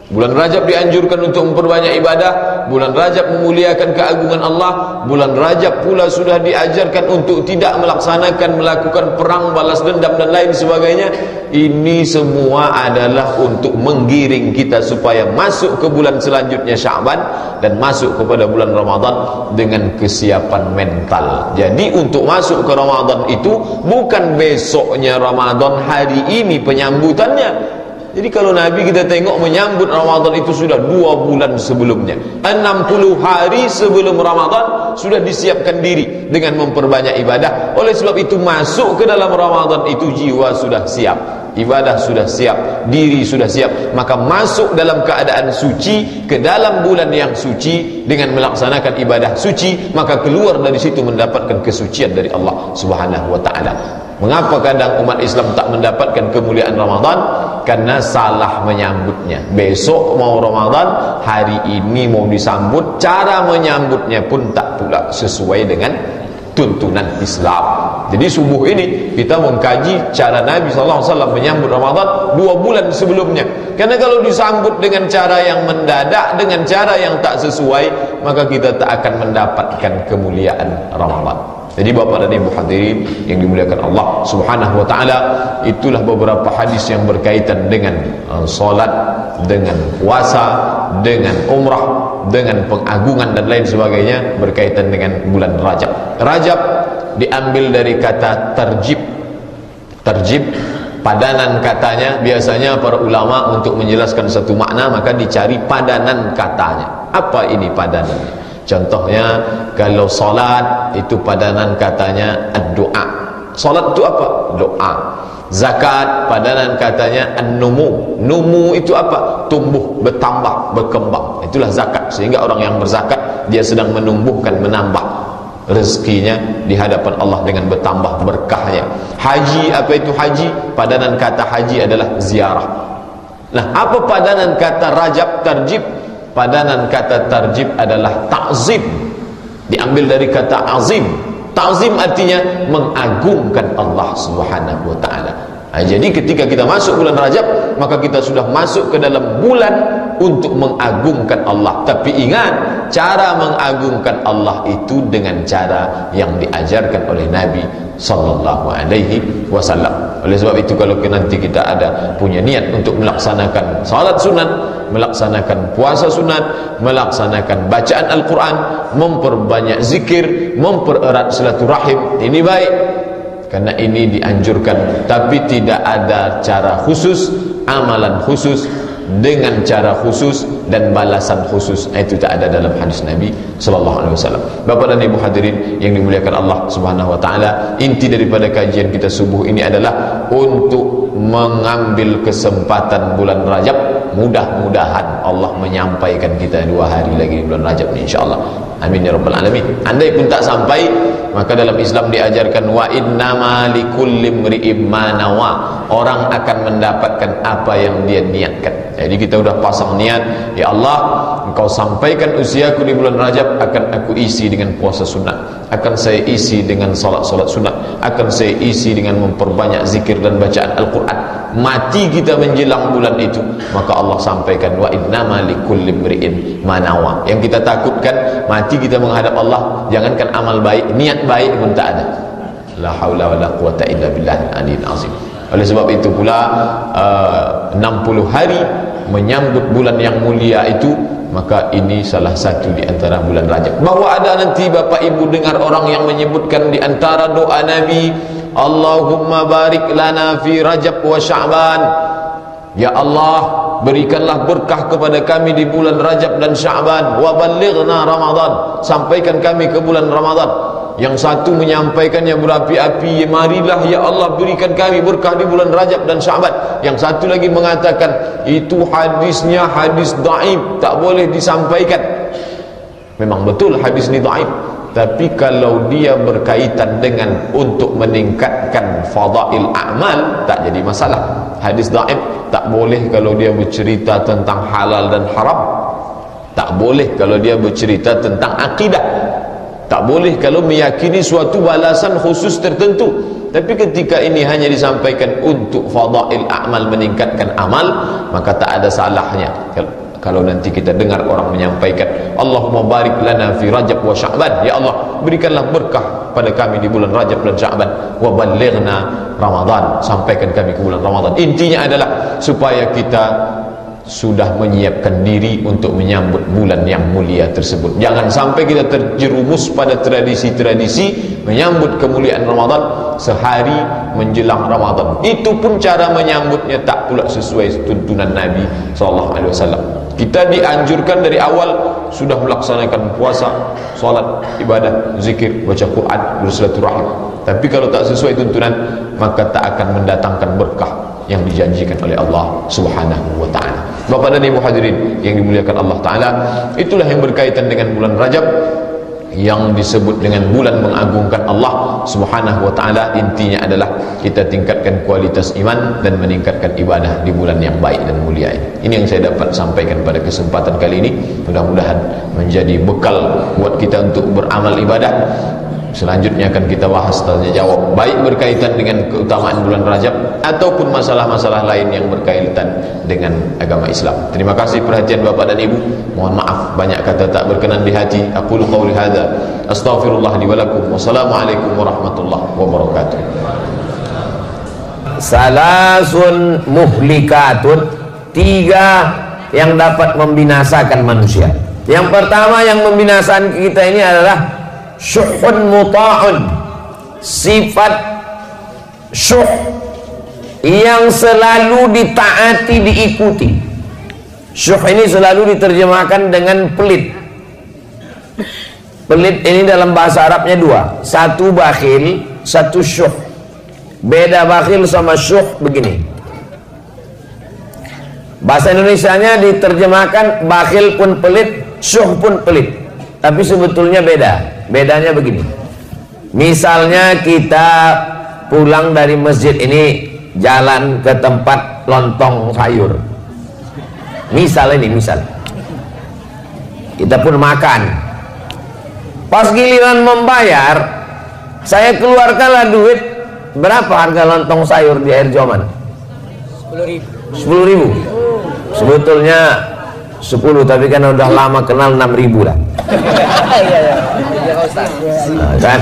Bulan Rajab dianjurkan untuk memperbanyak ibadah, bulan Rajab memuliakan keagungan Allah, bulan Rajab pula sudah diajarkan untuk tidak melakukan perang, balas dendam dan lain sebagainya. Ini semua adalah untuk menggiring kita supaya masuk ke bulan selanjutnya Sya'ban dan masuk kepada bulan Ramadan dengan kesiapan mental. Jadi untuk masuk ke Ramadan itu bukan besoknya Ramadan, hari ini penyambutannya. Jadi kalau Nabi kita tengok menyambut Ramadan itu sudah 2 bulan sebelumnya, 60 hari sebelum Ramadan sudah disiapkan diri dengan memperbanyak ibadah. Oleh sebab itu masuk ke dalam Ramadan itu jiwa sudah siap, ibadah sudah siap, diri sudah siap. Maka masuk dalam keadaan suci ke dalam bulan yang suci dengan melaksanakan ibadah suci, maka keluar dari situ mendapatkan kesucian dari Allah Subhanahu wa taala. Mengapa kadang umat Islam tak mendapatkan kemuliaan Ramadan? Karena salah menyambutnya. Besok mau Ramadan, hari ini mau disambut, cara menyambutnya pun tak pula sesuai dengan tuntunan Islam. Jadi subuh ini kita mengkaji cara Nabi SAW menyambut Ramadan 2 bulan sebelumnya. Karena kalau disambut dengan cara yang mendadak, dengan cara yang tak sesuai, maka kita tak akan mendapatkan kemuliaan Ramadan. Jadi Bapak dan Ibu hadirin yang dimuliakan Allah Subhanahu wa taala, itulah beberapa hadis yang berkaitan dengan salat, dengan puasa, dengan umrah, dengan pengagungan dan lain sebagainya berkaitan dengan bulan Rajab. Rajab diambil dari kata tarjib. Tarjib padanan katanya. Biasanya para ulama untuk menjelaskan satu makna maka dicari padanan katanya. Apa ini padanannya? Contohnya kalau salat itu padanan katanya ad-doa. Salat itu apa? Doa. Zakat padanan katanya an-numu. Numu itu apa? Tumbuh, bertambah, berkembang. Itulah zakat. Sehingga orang yang berzakat dia sedang menumbuhkan, menambah rezekinya di hadapan Allah dengan bertambah berkahnya. Haji, apa itu haji? Padanan kata haji adalah ziarah. Nah, apa padanan kata rajab, tarjib? Padanan kata tarjib adalah ta'zim. Diambil dari kata azim. Ta'zim artinya mengagungkan Allah Subhanahu wa taala. Jadi ketika kita masuk bulan Rajab, maka kita sudah masuk ke dalam bulan untuk mengagungkan Allah. Tapi ingat, cara mengagungkan Allah itu dengan cara yang diajarkan oleh Nabi sallallahu alaihi wasallam. Oleh sebab itu kalau nanti kita ada punya niat untuk melaksanakan salat sunat, melaksanakan puasa sunat, melaksanakan bacaan Al-Quran, memperbanyak zikir, mempererat silaturahim, ini baik. Karena ini dianjurkan, tapi tidak ada cara khusus, amalan khusus, dengan cara khusus dan balasan khusus. Itu tak ada dalam hadis Nabi sallallahu alaihi wasallam. Bapak dan Ibu hadirin yang dimuliakan Allah Subhanahu wa taala, inti daripada kajian kita subuh ini adalah untuk mengambil kesempatan bulan Rajab. Mudah-mudahan Allah menyampaikan kita 2 hari lagi di bulan Rajab ini, insyaallah. Amin ya rabbal alamin. Andai pun tak sampai, maka dalam Islam diajarkan wa innama likulli imri'in ma nawa. Orang akan mendapatkan apa yang dia niatkan. Jadi kita sudah pasang niat, ya Allah, Engkau sampaikan usiaku di bulan Rajab, akan aku isi dengan puasa sunat, akan saya isi dengan salat-salat sunat, akan saya isi dengan memperbanyak zikir dan bacaan Al-Quran. Mati kita menjelang bulan itu, maka Allah sampaikan wa innama likulli imri'in ma nawa. Yang kita takutkan mati kita menghadap Allah, jangankan amal baik, niat baik pun tak ada. La haula wala quwata illa billahil aliyil azim. Oleh sebab itu pula 60 hari menyambut bulan yang mulia itu, maka ini salah satu di antara bulan Rajab. Bahwa ada nanti Bapak Ibu dengar orang yang menyebutkan di antara doa Nabi, Allahumma barik lana fi Rajab wa Sya'ban. Ya Allah, berikanlah berkah kepada kami di bulan Rajab dan Sya'ban, wa ballighna Ramadan, sampaikan kami ke bulan Ramadan. Yang satu menyampaikannya berapi-api, marilah ya Allah berikan kami berkah di bulan Rajab dan Sya'ban. Yang satu lagi mengatakan itu hadisnya hadis dhaif, tak boleh disampaikan. Memang betul hadis ini dhaif, tapi kalau dia berkaitan dengan untuk meningkatkan fadail a'mal, tak jadi masalah. Hadis dhaif tak boleh kalau dia bercerita tentang halal dan haram, tak boleh kalau dia bercerita tentang akidah, tak boleh kalau meyakini suatu balasan khusus tertentu. Tapi ketika ini hanya disampaikan untuk fadail a'mal, meningkatkan amal, maka tak ada salahnya kalau nanti kita dengar orang menyampaikan Allahumma barik lana fi Rajab wa Sya'ban, ya Allah berikanlah berkah pada kami di bulan Rajab dan Sya'ban, wa ballighna Ramadan, sampaikan kami ke bulan Ramadan. Intinya adalah supaya kita sudah menyiapkan diri untuk menyambut bulan yang mulia tersebut. Jangan sampai kita terjerumus pada tradisi-tradisi menyambut kemuliaan Ramadan sehari menjelang Ramadan. Itu pun cara menyambutnya tak pula sesuai tuntunan Nabi SAW. Kita dianjurkan dari awal sudah melaksanakan puasa, salat, ibadah, zikir, baca Quran, bersilaturahim. Tapi kalau tak sesuai tuntunan, maka tak akan mendatangkan berkah yang dijanjikan oleh Allah Subhanahu wa taala. Bapak dan Ibu hadirin yang dimuliakan Allah taala, itulah yang berkaitan dengan bulan Rajab yang disebut dengan bulan mengagungkan Allah Subhanahu wa taala. Intinya adalah kita tingkatkan kualitas iman dan meningkatkan ibadah di bulan yang baik dan mulia ini. Ini yang saya dapat sampaikan pada kesempatan kali ini. Mudah-mudahan menjadi bekal buat kita untuk beramal ibadah. Selanjutnya akan kita bahas tanya jawab, baik berkaitan dengan keutamaan bulan Rajab ataupun masalah-masalah lain yang berkaitan dengan agama Islam. Terima kasih perhatian Bapak dan Ibu. Mohon maaf banyak kata tak berkenan di hati. Aqulu qawli hadza, astaghfirullah li wa lakum. Wassalamualaikum warahmatullahi wabarakatuh. Salasun muhlikatun, 3 yang dapat membinasakan manusia. Yang pertama yang membinasakan kita ini adalah syuhun muta'un. Sifat syuh yang selalu ditaati, diikuti. Syuh ini selalu diterjemahkan dengan pelit. Pelit ini dalam bahasa Arabnya dua, satu bakhil, satu syuh. Beda bakhil sama syuh begini. Bahasa Indonesianya diterjemahkan bakhil pun pelit, syuh pun pelit, tapi sebetulnya beda. Bedanya begini. Misalnya kita pulang dari masjid ini, jalan ke tempat lontong sayur. Misal kita pun makan. Pas giliran membayar, saya keluarkanlah duit. Berapa harga lontong sayur di Air Joman? 10.000. Sebetulnya 10, tapi kan udah lama kenal 6.000 lah. Nah, kan?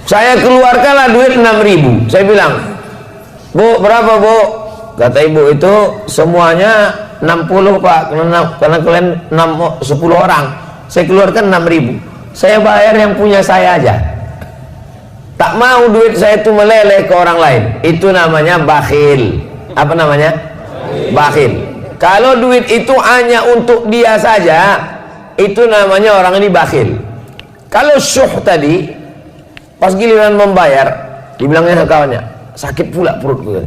Saya keluarkanlah duit 6.000. Saya bilang, Bu, berapa Bu? Kata ibu, itu semuanya 60 Pak, karena kalian 10 orang. Saya keluarkan 6.000. Saya bayar yang punya saya aja. Tak mau duit saya itu meleleh ke orang lain. Itu namanya bakhil. Apa namanya? Bakhil. Kalau duit itu hanya untuk dia saja, itu namanya orang ini bakhil. Kalau syuh tadi, pas giliran membayar, dibilangnya kawannya, sakit pula perut gue.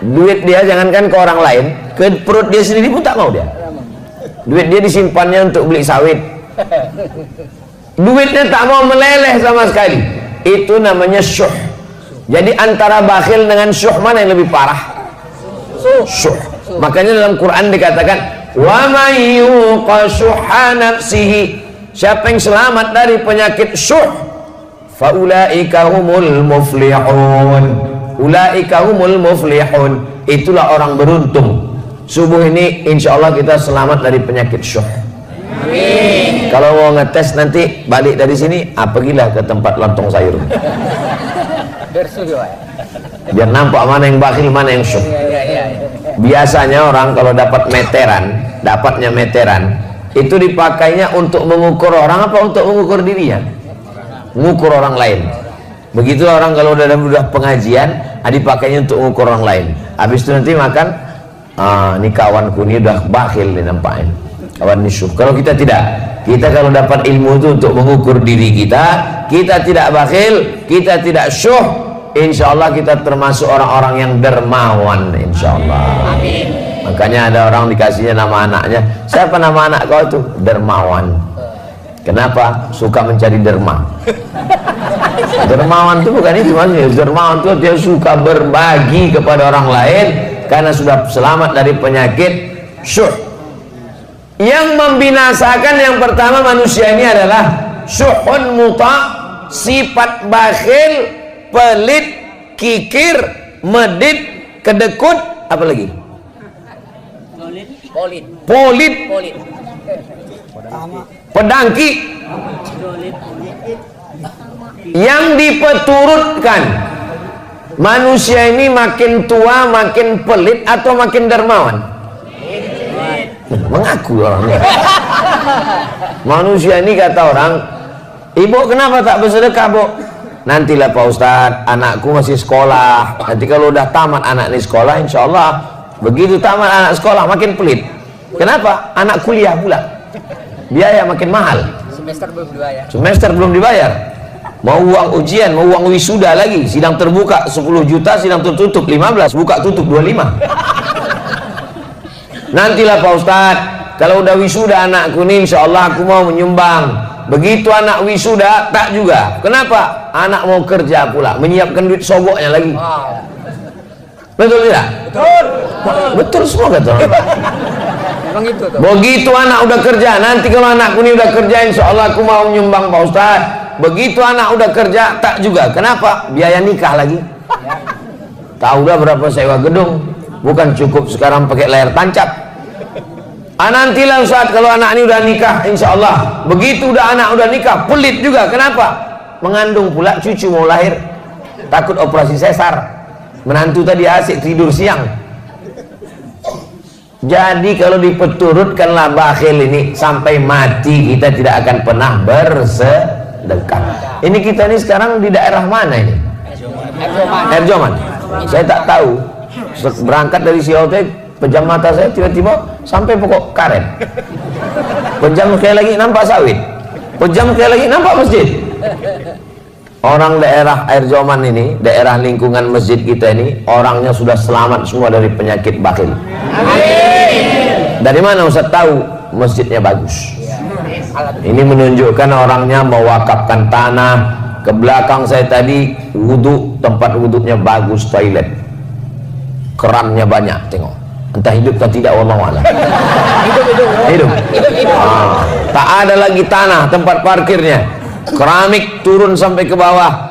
Duit dia jangankan ke orang lain, ke perut dia sendiri pun tak mau dia. Duit dia disimpannya untuk beli sawit. Duitnya tak mau meleleh sama sekali. Itu namanya syuh. Jadi antara bakhil dengan syuh mana yang lebih parah? Syuh. Makanya dalam Quran dikatakan, wa may yuqa syuhha nafsihi, siapa yang selamat dari penyakit syuh, fa ulaika humul muflihun. Ulaika humul muflihun. Itulah orang beruntung. Subuh ini insyaallah kita selamat dari penyakit syuh. Amin. Kalau mau ngetes nanti balik dari sini, pergilah ke tempat lontong sayur. Biar nampak mana yang bakhil, mana yang syuh. Biasanya orang kalau dapat meteran, dapatnya meteran, itu dipakainya untuk mengukur orang apa untuk mengukur dirinya? Mengukur orang lain. Begitu orang kalau udah pengajian, dipakainya untuk mengukur orang lain. Habis itu nanti makan, ini kawanku ini udah bakhil nih nampaknya. Kawan ini syuh. Kalau kita tidak, kita kalau dapat ilmu itu untuk mengukur diri kita tidak bakhil, kita tidak syuh, insya Allah kita termasuk orang-orang yang dermawan, insya Allah. Amin. Makanya ada orang dikasihnya nama anaknya, siapa nama anak kau tuh? Dermawan. Kenapa? Suka mencari derma. Dermawan itu bukan itu maksudnya. Dermawan itu dia suka berbagi kepada orang lain karena sudah selamat dari penyakit syuh. Yang membinasakan yang pertama manusia ini adalah syuhun muta, sifat bakhil, pelit, kikir, medit, kedekut, apa lagi? Polit, pedangki. Yang dipeturutkan manusia ini makin tua makin pelit atau makin dermawan? Mengaku orangnya. Manusia ini kata orang, ibu kenapa tak bersedekah Bu? Nantilah Pak Ustadz, anakku masih sekolah. Nanti kalau udah tamat anak ini sekolah, insya Allah begitu tamat anak sekolah makin pelit. Kenapa? Anak kuliah pula, biaya makin mahal. Semester belum dibayar. Mau uang ujian, mau uang wisuda lagi. Sidang terbuka 10 juta, sidang tertutup 15, buka tutup 25. Nantilah Pak Ustadz, kalau udah wisuda anakku ini insya Allah aku mau menyumbang. Begitu anak wisuda tak juga. Kenapa? Anak mau kerja pula, menyiapkan duit soboknya lagi. Betul tidak? Betul semua kata orang. Begitu anak udah kerja, nanti kalau anakku ini udah kerja insya Allah aku mau menyumbang Pak Ustadz. Begitu anak udah kerja tak juga. Kenapa? Biaya nikah lagi. Tahu dah berapa sewa gedung? Bukan cukup sekarang pakai layar tancap. Nantilah Ustaz kalau anak ini udah nikah insya Allah. Begitu udah anak udah nikah pelit juga. Kenapa? Mengandung pula cucu mau lahir, takut operasi sesar. Menantu tadi asik tidur siang. Jadi kalau dipeturutkanlah bakhil ini sampai mati kita tidak akan pernah bersedekah. Ini kita ini sekarang di daerah mana ini? Air Joman. Saya tak tahu. Berangkat dari Siau teh, pejam mata saya tiba-tiba sampai pokok karet. Pejam sekali lagi nampak sawit. Pejam sekali lagi nampak masjid. Orang daerah Air Joman ini, daerah lingkungan masjid kita ini, orangnya sudah selamat semua dari penyakit bakhil. Dari mana Ustaz tahu? Masjidnya bagus. Ini menunjukkan orangnya mewakafkan tanah. Ke belakang saya tadi wudhu, tempat wudhunya bagus, toilet, kerannya banyak, tengok. Entah hidup atau tidak, wallahu a'lam. Hidup. Tak ada lagi tanah tempat parkirnya, keramik turun sampai ke bawah.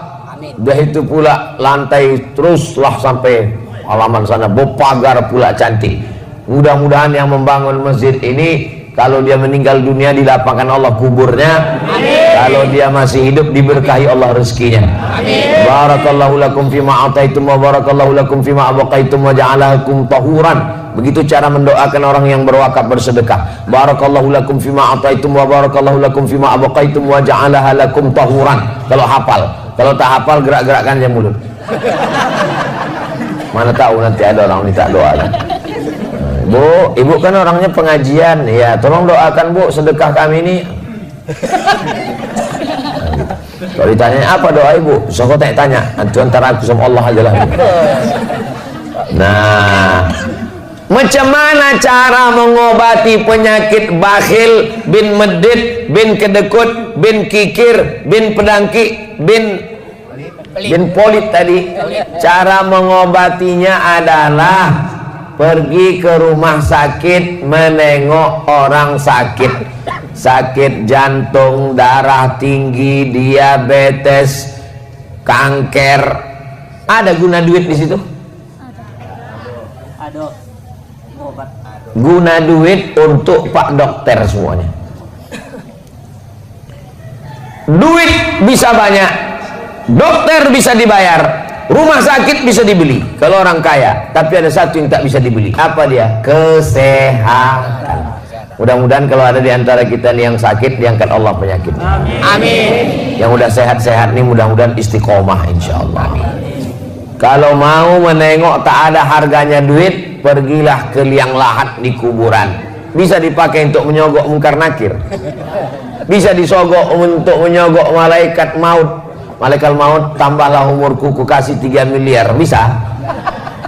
Dah itu pula lantai teruslah sampai halaman sana, berpagar pula cantik. Mudah-mudahan yang membangun masjid ini, kalau dia meninggal dunia dilapangkan Allah kuburnya. Kalau dia masih hidup diberkahi Allah rezekinya. Barakallahu lakum fima ataitum wa barakallahu lakum fima abaqaitum wa ja'alakum tahuran. Begitu cara mendoakan orang yang berwakaf bersedekah. Barakallahu lakum fima ataitum wa barakallahu lakum fima abaqaitum wa ja'alaha lakum tahuran. Kalau hafal. Kalau tak hafal, gerak-gerakkan aja mulut. Mana tahu nanti ada orang minta doa kan? Bu, ibu kan orangnya pengajian, ya tolong doakan bu sedekah kami ini. Kalau ditanya apa doa ibu, so kau tanya, itu antara aku sama Allah aja lah. Nah, macam mana cara mengobati penyakit bakhil, bin medit, bin kedekut, bin kikir, bin pedangki, bin polit tadi? Cara mengobatinya adalah pergi ke rumah sakit, menengok orang sakit. Sakit jantung, darah tinggi, diabetes, kanker. Ada guna duit di situ? Ada. Guna duit untuk Pak Dokter semuanya. Duit bisa banyak, dokter bisa dibayar, rumah sakit bisa dibeli kalau orang kaya. Tapi ada satu yang tak bisa dibeli. Apa dia? Kesehatan. Mudah-mudahan kalau ada di antara kita nih yang sakit, diangkat Allah penyakitnya. Amin. Yang udah sehat-sehat nih mudah-mudahan istiqomah insyaallah. Kalau mau menengok tak ada harganya duit, pergilah ke liang lahat di kuburan. Bisa dipakai untuk menyogok mungkar nakir. Bisa disogok untuk menyogok malaikat maut. Malaikat maut, tambahlah umurku, ku kasih 3 miliar. Bisa?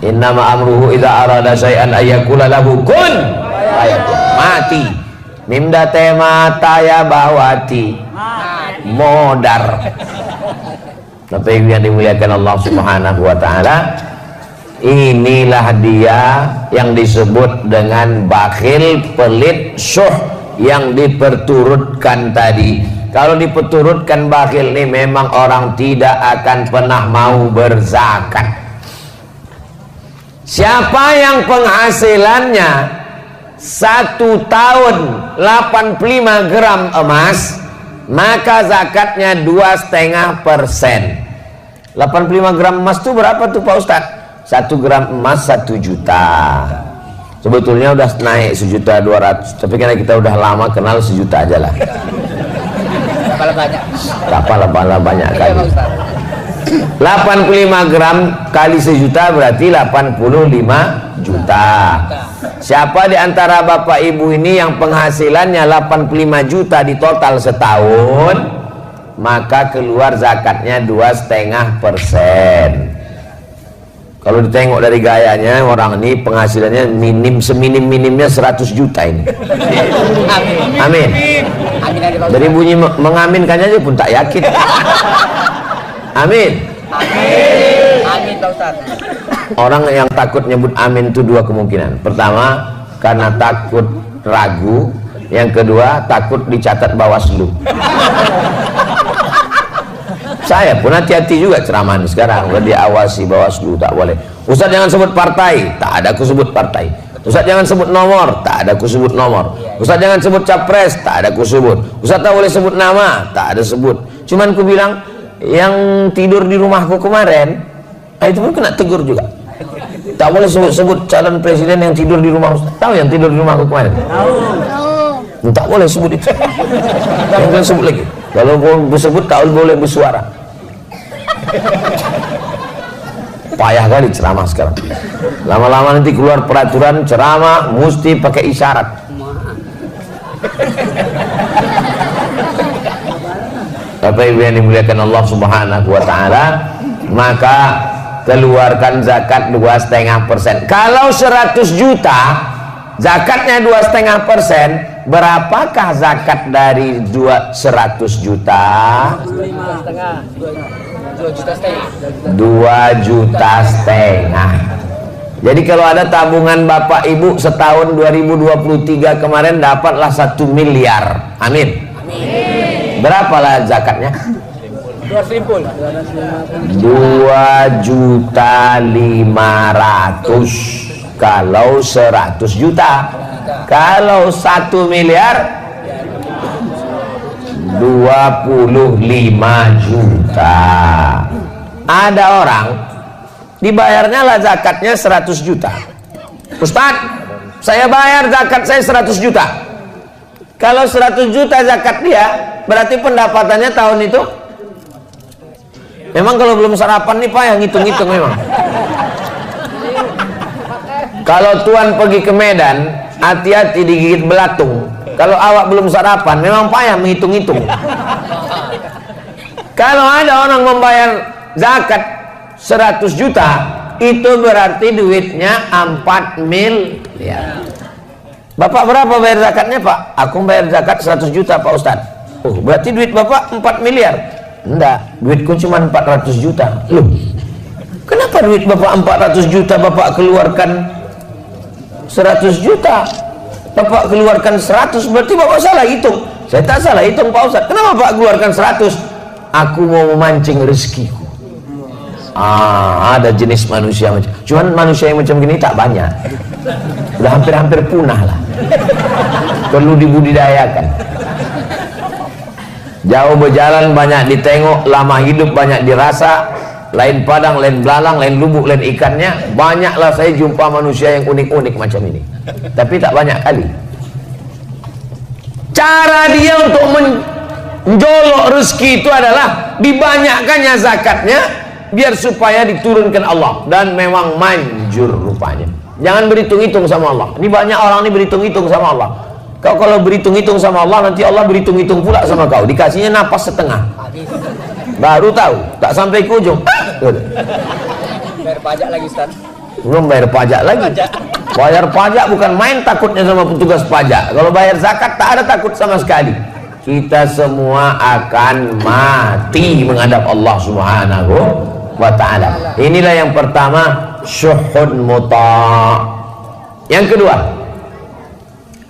Innama amruhu idza arada syai'an ayyakula lahu kun fayakun. Mati. Mimda mata ya bawati. Modar. Tapi yang dimuliakan Allah Subhanahu wa taala, inilah dia yang disebut dengan bakhil, pelit, syuh yang diperturutkan tadi. Kalau diperturutkan bakhil ini memang orang tidak akan pernah mau berzakat. Siapa yang penghasilannya 1 tahun 85 gram emas, maka zakatnya 2,5%. 85 gram emas itu berapa tuh Pak Ustadz? 1 gram emas 1 juta. Sebetulnya udah naik 1.200.000, tapi karena kita udah lama kenal 1 juta aja lah. Kapal banyak kali. 85 gram kali 1 juta berarti 85 juta. Siapa di antara bapak ibu ini yang penghasilannya 85 juta di total setahun, maka keluar zakatnya 2,5%. Kalau ditengok dari gayanya, orang ini penghasilannya seminim-minimnya 100 juta ini. Amin. Dari bunyi mengaminkannya aja pun tak yakin. Amin. Amin Pak Ustaz. Orang yang takut nyebut amin itu 2 kemungkinan. Pertama, karena takut ragu. Yang kedua, takut dicatat Bawaslu. Saya pun hati-hati juga ceramah sekarang. Udah diawasi Bawaslu, tak boleh. Ustaz jangan sebut partai, tak ada aku sebut partai. Ustaz jangan sebut nomor, tak ada aku sebut nomor. Ustaz jangan sebut capres, tak ada aku sebut. Ustaz tak boleh sebut nama, tak ada sebut. Cuman aku bilang, yang tidur di rumahku kemarin, itu pun kena tegur juga. Tak boleh sebut calon presiden yang tidur di rumah Ustaz. Tahu yang tidur di rumahku kemarin? Tahu. Tak boleh sebut itu. Jangan sebut lagi. Kalau mau disebut tak boleh bersuara. Payah kali ceramah sekarang. Lama-lama nanti keluar peraturan ceramah mesti pakai isyarat. Bapak Ibu yang dimuliakan Allah Subhanahu wa taala, maka keluarkan zakat 2,5%. Kalau 100 juta zakatnya 2,5%, berapakah zakat dari 100 juta? 2,5 juta. Jadi kalau ada tabungan Bapak Ibu setahun 2023 kemarin dapatlah 1 miliar. Amin. Berapalah zakatnya? 2.500.000 kalau 100 juta. Kalau 1 miliar 25 juta. Ada orang dibayarnya lah zakatnya 100 juta. Ustaz, saya bayar zakat saya 100 juta. Kalau 100 juta zakat dia, berarti pendapatannya tahun itu, memang kalau belum sarapan nih Pak yang ngitung-ngitung memang. Kalau tuan pergi ke Medan, hati-hati digigit belatung. Kalau awak belum sarapan, memang payah menghitung-hitung. Kalau ada orang membayar zakat 100 juta, itu berarti duitnya 4 miliar. Bapak berapa bayar zakatnya Pak? Aku bayar zakat 100 juta Pak Ustadz. Oh, berarti duit Bapak 4 miliar? Enggak, duitku cuma 400 juta. Loh, kenapa duit Bapak 400 juta Bapak keluarkan 100 juta? Bapak keluarkan 100, berarti Bapak salah hitung. Saya tak salah hitung Pak Ustadz. Kenapa Bapak keluarkan 100? Aku mau memancing rezekiku. Ada jenis manusia macam, cuman manusia yang macam gini tak banyak, udah hampir-hampir punah lah, perlu dibudidayakan. Jauh berjalan banyak ditengok, lama hidup banyak dirasa, lain padang, lain belalang, lain lubuk, lain ikannya. Banyaklah saya jumpa manusia yang unik-unik macam ini, tapi tak banyak kali. Cara dia untuk menjolok rezeki itu adalah dibanyakkannya zakatnya, biar supaya diturunkan Allah, dan memang manjur rupanya. Jangan berhitung-hitung sama Allah. Ini banyak orang ini berhitung-hitung sama Allah. Kau kalau berhitung-hitung sama Allah, nanti Allah berhitung-hitung pula sama kau. Dikasihnya napas setengah, baru tahu, tak sampai ke ujung. Bayar pajak lagi Ustaz. Belum bayar pajak lagi. Bayar pajak bukan main takutnya sama petugas pajak. Kalau bayar zakat tak ada takut sama sekali. Kita semua akan mati menghadap Allah Subhanahu wa ta'ala. Inilah yang pertama, syuhud muta'. Yang kedua,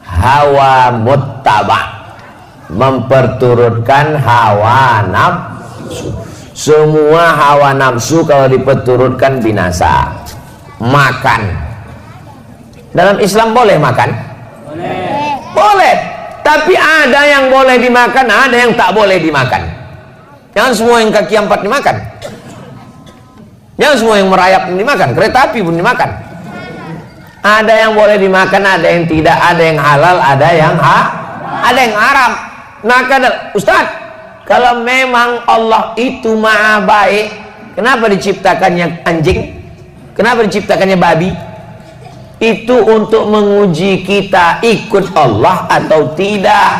hawa muttaba', memperturutkan hawa nafsu. Semua hawa nafsu kalau diperturutkan binasa. Makan, dalam Islam boleh makan? Boleh. Tapi ada yang boleh dimakan, ada yang tak boleh dimakan. Jangan semua yang kaki 4 dimakan. Jangan semua yang merayap pun dimakan, kereta api pun dimakan. Ada yang boleh dimakan, ada yang tidak, ada yang halal, ada yang haram. Maka Ustaz, kalau memang Allah itu maha baik, kenapa diciptakannya anjing? Kenapa diciptakannya babi? Itu untuk menguji kita ikut Allah atau tidak.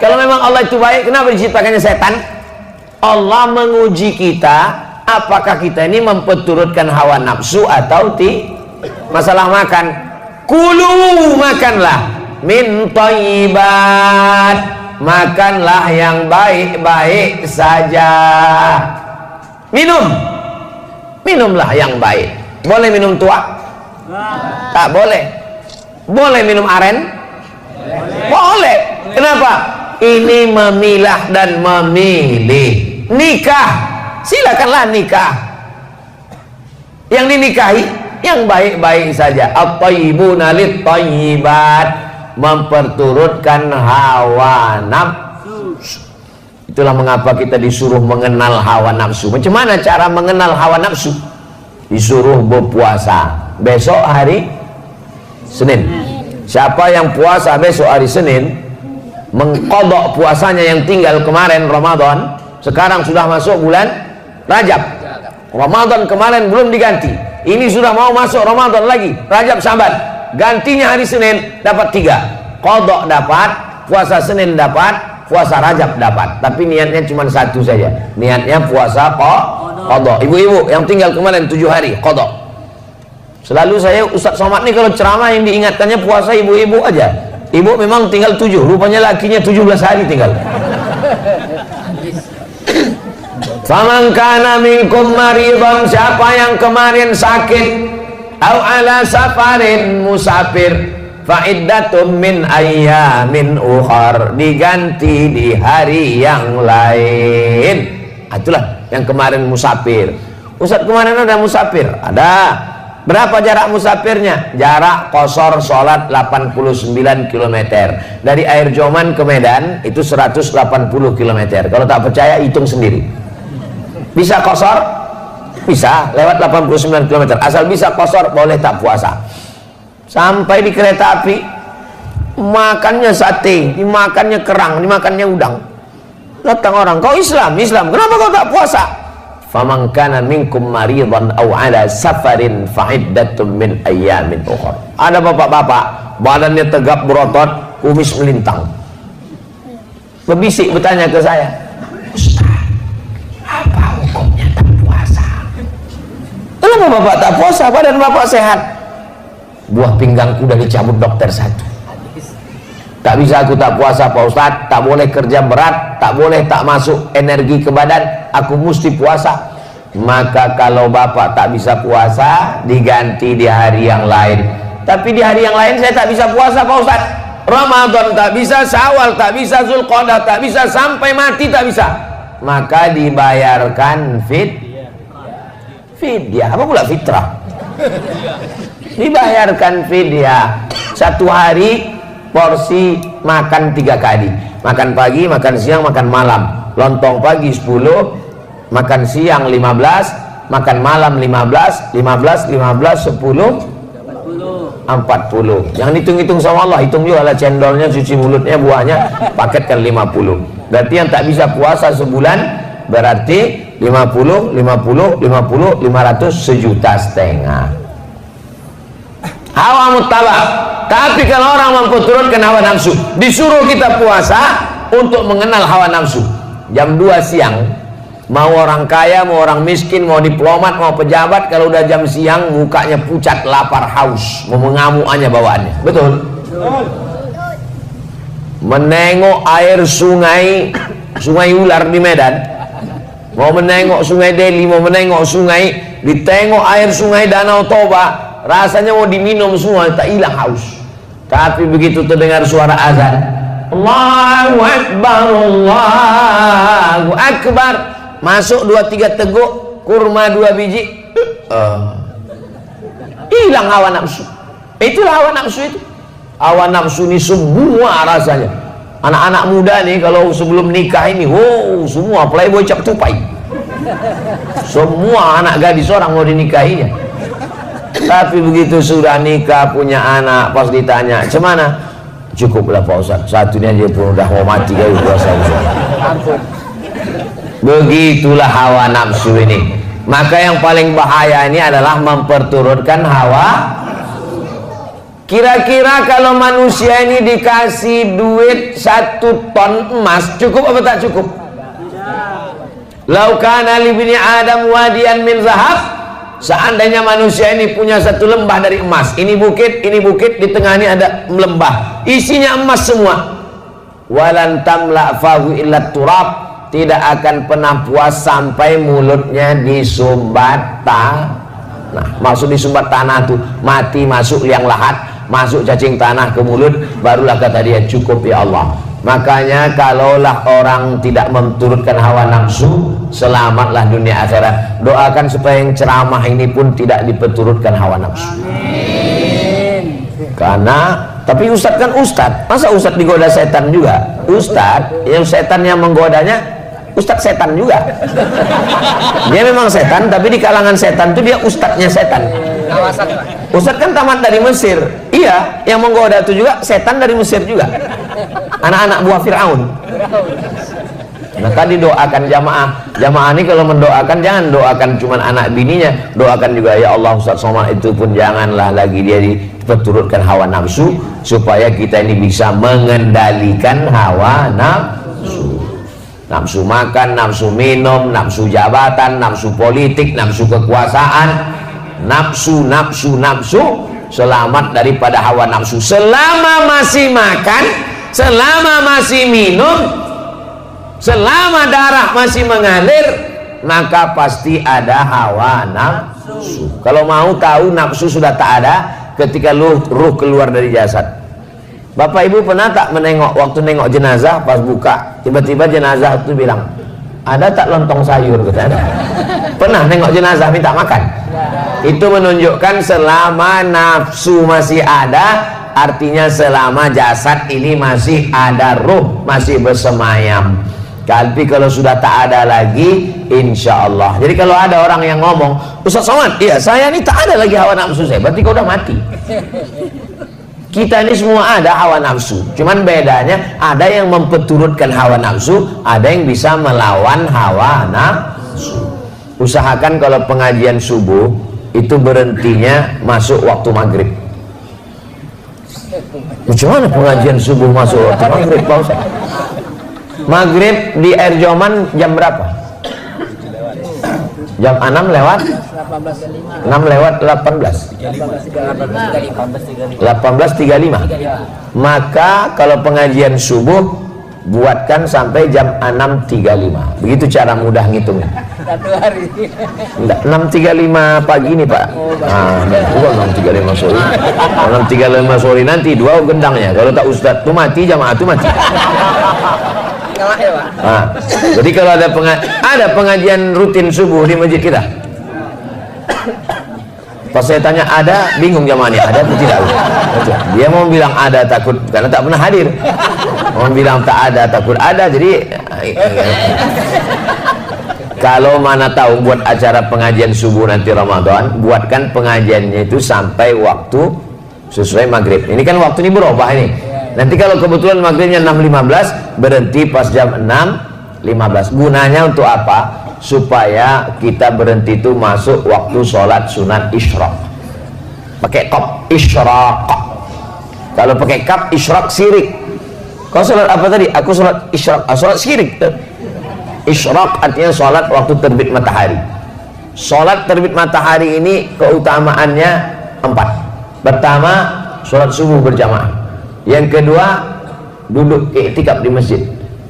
Kalau memang Allah itu baik, kenapa diciptakannya setan? Allah menguji kita, apakah kita ini memperturutkan hawa nafsu atau tidak. Masalah makan, kulu, makanlah min thayyibat, makanlah yang baik-baik saja. Minumlah yang baik. Boleh minum tua? Tak boleh. Boleh minum aren? Boleh. Kenapa? Ini memilah dan memilih. Nikah, silakanlah nikah. Yang dinikahi yang baik-baik saja. At-thayyibuna lit-thayyibat, memperturutkan hawa nafsu. Itulah mengapa kita disuruh mengenal hawa nafsu. Macam mana cara mengenal hawa nafsu? Disuruh berpuasa besok hari Senin. Siapa yang puasa besok hari Senin, mengqadha puasanya yang tinggal kemarin Ramadan, sekarang sudah masuk bulan Rajab. Ramadan kemarin belum diganti, ini sudah mau masuk Ramadan lagi, Rajab Sya'ban, gantinya hari Senin, dapat 3, qadha dapat, puasa Senin dapat, puasa Rajab dapat, tapi niatnya cuma satu saja, niatnya puasa qadha. Ibu-ibu yang tinggal kemarin 7 hari qadha. Selalu saya Ustaz Somad nih kalau ceramah yang diingatkannya puasa ibu-ibu aja. Ibu memang tinggal 7, rupanya lakinya 17 hari tinggal. Faman kana minkum maridan, siapa yang kemarin sakit, au ala safarin, musafir, fa iddatum min ayyamin ukhar, diganti di hari yang lain. Itulah yang kemarin musafir. Ustaz kemarin ada musafir? Ada. Berapa jarak musafirnya? Jarak qashar sholat 89 km. Dari Air Joman ke Medan itu 180 km. Kalau tak percaya hitung sendiri. Bisa qashar? Bisa, lewat 89 km. Asal bisa qashar boleh tak puasa. Sampai di kereta api, makannya sate, dimakannya kerang, dimakannya udang. Datang orang, kau Islam, kenapa kau tak puasa? Faman kana minkum maridan aw ala safarin fa iddatun min ayyamin ukhra. Ada bapak-bapak badannya tegap berotot, kumis melintang, berbisik bertanya ke saya, Ustaz, apa hukumnya tak puasa? Kenapa bapak tak puasa? Badan bapak sehat. Buah pinggangku udah dicabut dokter 1. Tak bisa aku tak puasa Pak Ustadz, tak boleh kerja berat, tak boleh tak masuk energi ke badan, aku mesti puasa. Maka kalau bapak tak bisa puasa, diganti di hari yang lain. Tapi di hari yang lain saya tak bisa puasa Pak Ustadz. Ramadan tak bisa, Syawal tak bisa, Zulqa'dah tak bisa, sampai mati tak bisa. Maka dibayarkan fidyah. Apa pula fitrah? Dibayarkan fidyah. 1 hari porsi makan 3 kali, makan pagi, makan siang, makan malam. Lontong pagi 10, makan siang 15, makan malam 15, 10, 40. Jangan hitung-hitung sama Allah, hitung juga lah cendolnya, cuci mulutnya, buahnya, paketkan 50. Berarti yang tak bisa puasa sebulan berarti 50, 500, 1,5 juta. Hawa muttaba. Tapi kalau orang memperturutkan hawa nafsu, disuruh kita puasa untuk mengenal hawa nafsu. Jam 2 siang, mau orang kaya, mau orang miskin, mau diplomat, mau pejabat, kalau udah jam siang mukanya pucat, lapar, haus, mau mengamuk aja bawaannya. Betul? Menengok air sungai ular di Medan, mau menengok sungai Delhi, mau menengok sungai, ditengok air sungai Danau Toba, rasanya mau diminum semua, tak hilang haus. Tapi begitu terdengar suara azan, Allahu Akbar, Allahu Akbar, masuk 2-3 teguk kurma 2 biji, hilang hawa nafsu. Itulah hawa nafsu itu. Hawa nafsu ini semua rasanya. Anak-anak muda nih kalau sebelum nikah ini, semua playboy cap tupai. Semua anak gadis orang mau dinikahinya. Tapi begitu sudah nikah, punya anak, pas ditanya, "Cemana?" "Cukuplah Pak Ustaz, satunya aja pun udah mau mati kali puasa." Begitulah hawa nafsu ini. Maka yang paling bahaya ini adalah memperturutkan hawa. Kira-kira kalau manusia ini dikasih duit 1 ton emas, cukup apa tak cukup? Lau kana li bani Adam wadiyan min zahab, seandainya manusia ini punya 1 lembah dari emas, ini bukit, di tengah ini ada lembah, isinya emas semua, walan tamla fahu illa turab, tidak akan pernah puas sampai mulutnya disumbat tanah. Maksud disumbat tanah tuh mati, masuk liang lahat, masuk cacing tanah ke mulut, barulah kata dia cukup ya Allah. Makanya kalaulah orang tidak menturutkan hawa nafsu, selamatlah dunia akhirat. Doakan supaya yang ceramah ini pun tidak diperturutkan hawa nafsu. Amin. Karena tapi Ustadz kan Ustadz, masa Ustadz digoda setan juga? Ustadz yang setan yang menggodanya Ustadz setan juga. Dia memang setan, tapi di kalangan setan itu dia ustadznya setan. Ustadz kan tamat dari Mesir. Iya, yang menggoda itu juga setan dari Mesir juga. Anak-anak buah Fir'aun. Maka didoakan jamaah. Jamaah ini kalau mendoakan jangan doakan cuma anak bininya, doakan juga ya Allah Ustaz Somad itu pun janganlah lagi dia diperturutkan hawa nafsu, supaya kita ini bisa mengendalikan hawa nafsu. Nafsu makan, nafsu minum, nafsu jabatan, nafsu politik, nafsu kekuasaan, nafsu. Selamat daripada hawa nafsu. Selama masih makan, selama masih minum, selama darah masih mengalir, maka pasti ada hawa nafsu. Kalau mau tahu nafsu sudah tak ada ketika ruh keluar dari jasad. Bapak Ibu pernah tak menengok, waktu nengok jenazah pas buka, tiba-tiba jenazah itu bilang, ada tak lontong sayur? Pernah nengok jenazah minta makan? Itu menunjukkan selama nafsu masih ada, artinya selama jasad ini masih ada ruh, masih bersemayam. Tapi kalau sudah tak ada lagi, insya Allah. Jadi kalau ada orang yang ngomong, Ustaz Somad, iya saya ini tak ada lagi hawa nafsu saya, berarti kau udah mati. Kita ini semua ada hawa nafsu, cuman bedanya ada yang memperturutkan hawa nafsu, ada yang bisa melawan hawa nafsu. Usahakan kalau pengajian subuh itu berhentinya masuk waktu maghrib. Bagaimana pengajian subuh masuk waktu maghrib, Pak Ustaz? Maghrib di Air Joman jam berapa? Jam 6 lewat 6 lewat 18 18.35. Maka kalau pengajian subuh buatkan sampai jam 6.35. Begitu cara mudah ngitungnya. Satu hari. 6.35 pagi ini Pak. Bukan 6.35 sore. 6.35 sore nanti dua gendangnya. Kalau tak Ustadz tuh mati, jamaah tuh mati. Kalah ya Pak. Jadi kalau ada pengajian rutin subuh di masjid kita. Pas saya tanya ada, bingung jamaah ini ada atau tidak. Dia mau bilang ada takut karena tak pernah hadir. Mau bilang tak ada takut ada. Jadi kalau mana tahu buat acara pengajian subuh nanti Ramadan, buatkan pengajiannya itu sampai waktu sesuai maghrib. Ini kan waktu ini berubah ini. Nanti kalau kebetulan maghribnya 6.15, berhenti pas jam 6.15. Gunanya untuk apa? Supaya kita berhenti itu masuk waktu sholat sunat isyraq. Pakai kop isyraq. Kalau pakai kap isyraq sirik. Kau sholat apa tadi? Aku sholat isyraq. Sholat sirik. Isyraq artinya sholat waktu terbit matahari. Sholat terbit matahari ini keutamaannya 4. Pertama, sholat subuh berjamaah. Yang kedua, duduk iktikaf di masjid.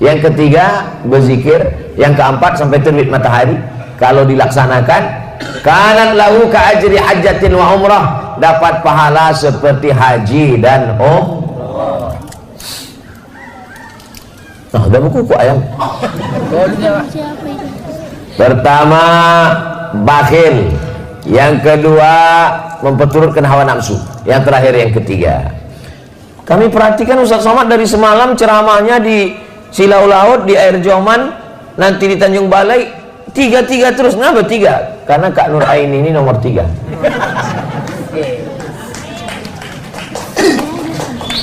Yang ketiga, berzikir. Yang keempat, sampai terbit matahari. Kalau dilaksanakan, kanat lahu ka ajri hajjatin wa umrah, dapat pahala seperti haji dan umrah. Nah, udah buku kok ayam. Pertama, bakhil. Yang kedua, memperturutkan hawa nafsu. Yang terakhir, yang ketiga. Kami perhatikan Ustaz Somad dari semalam ceramahnya di Silau Laut, di Air Joman, nanti di Tanjung Balai, 3 terus. Kenapa 3? Karena Kak Nur Aini ini nomor 3.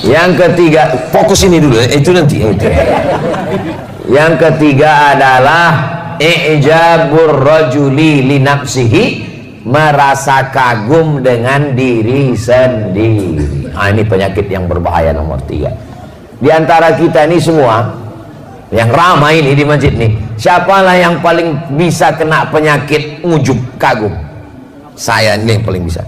Yang ketiga, fokus ini dulu, itu nanti. Yang ketiga adalah i'jabur rajuli li nafsihi, merasa kagum dengan diri sendiri. Ini penyakit yang berbahaya nomor 3. Di antara kita ini semua yang ramai ini di masjid nih, siapalah yang paling bisa kena penyakit ujub, kagum? Saya ini yang paling bisa.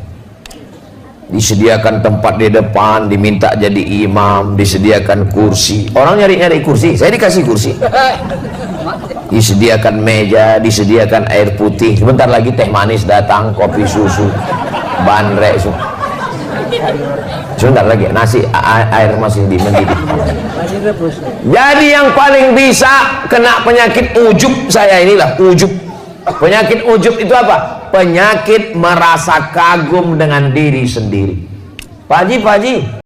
Disediakan tempat di depan, diminta jadi imam, disediakan kursi. Orang nyari-nyari kursi, saya dikasih kursi. Disediakan meja, disediakan air putih. Sebentar lagi teh manis datang, kopi susu, bandrek. Sebentar lagi nasi air masih mendidih. Jadi yang paling bisa kena penyakit ujub saya inilah, ujub. Penyakit ujub itu apa? Penyakit merasa kagum dengan diri sendiri. Pak Haji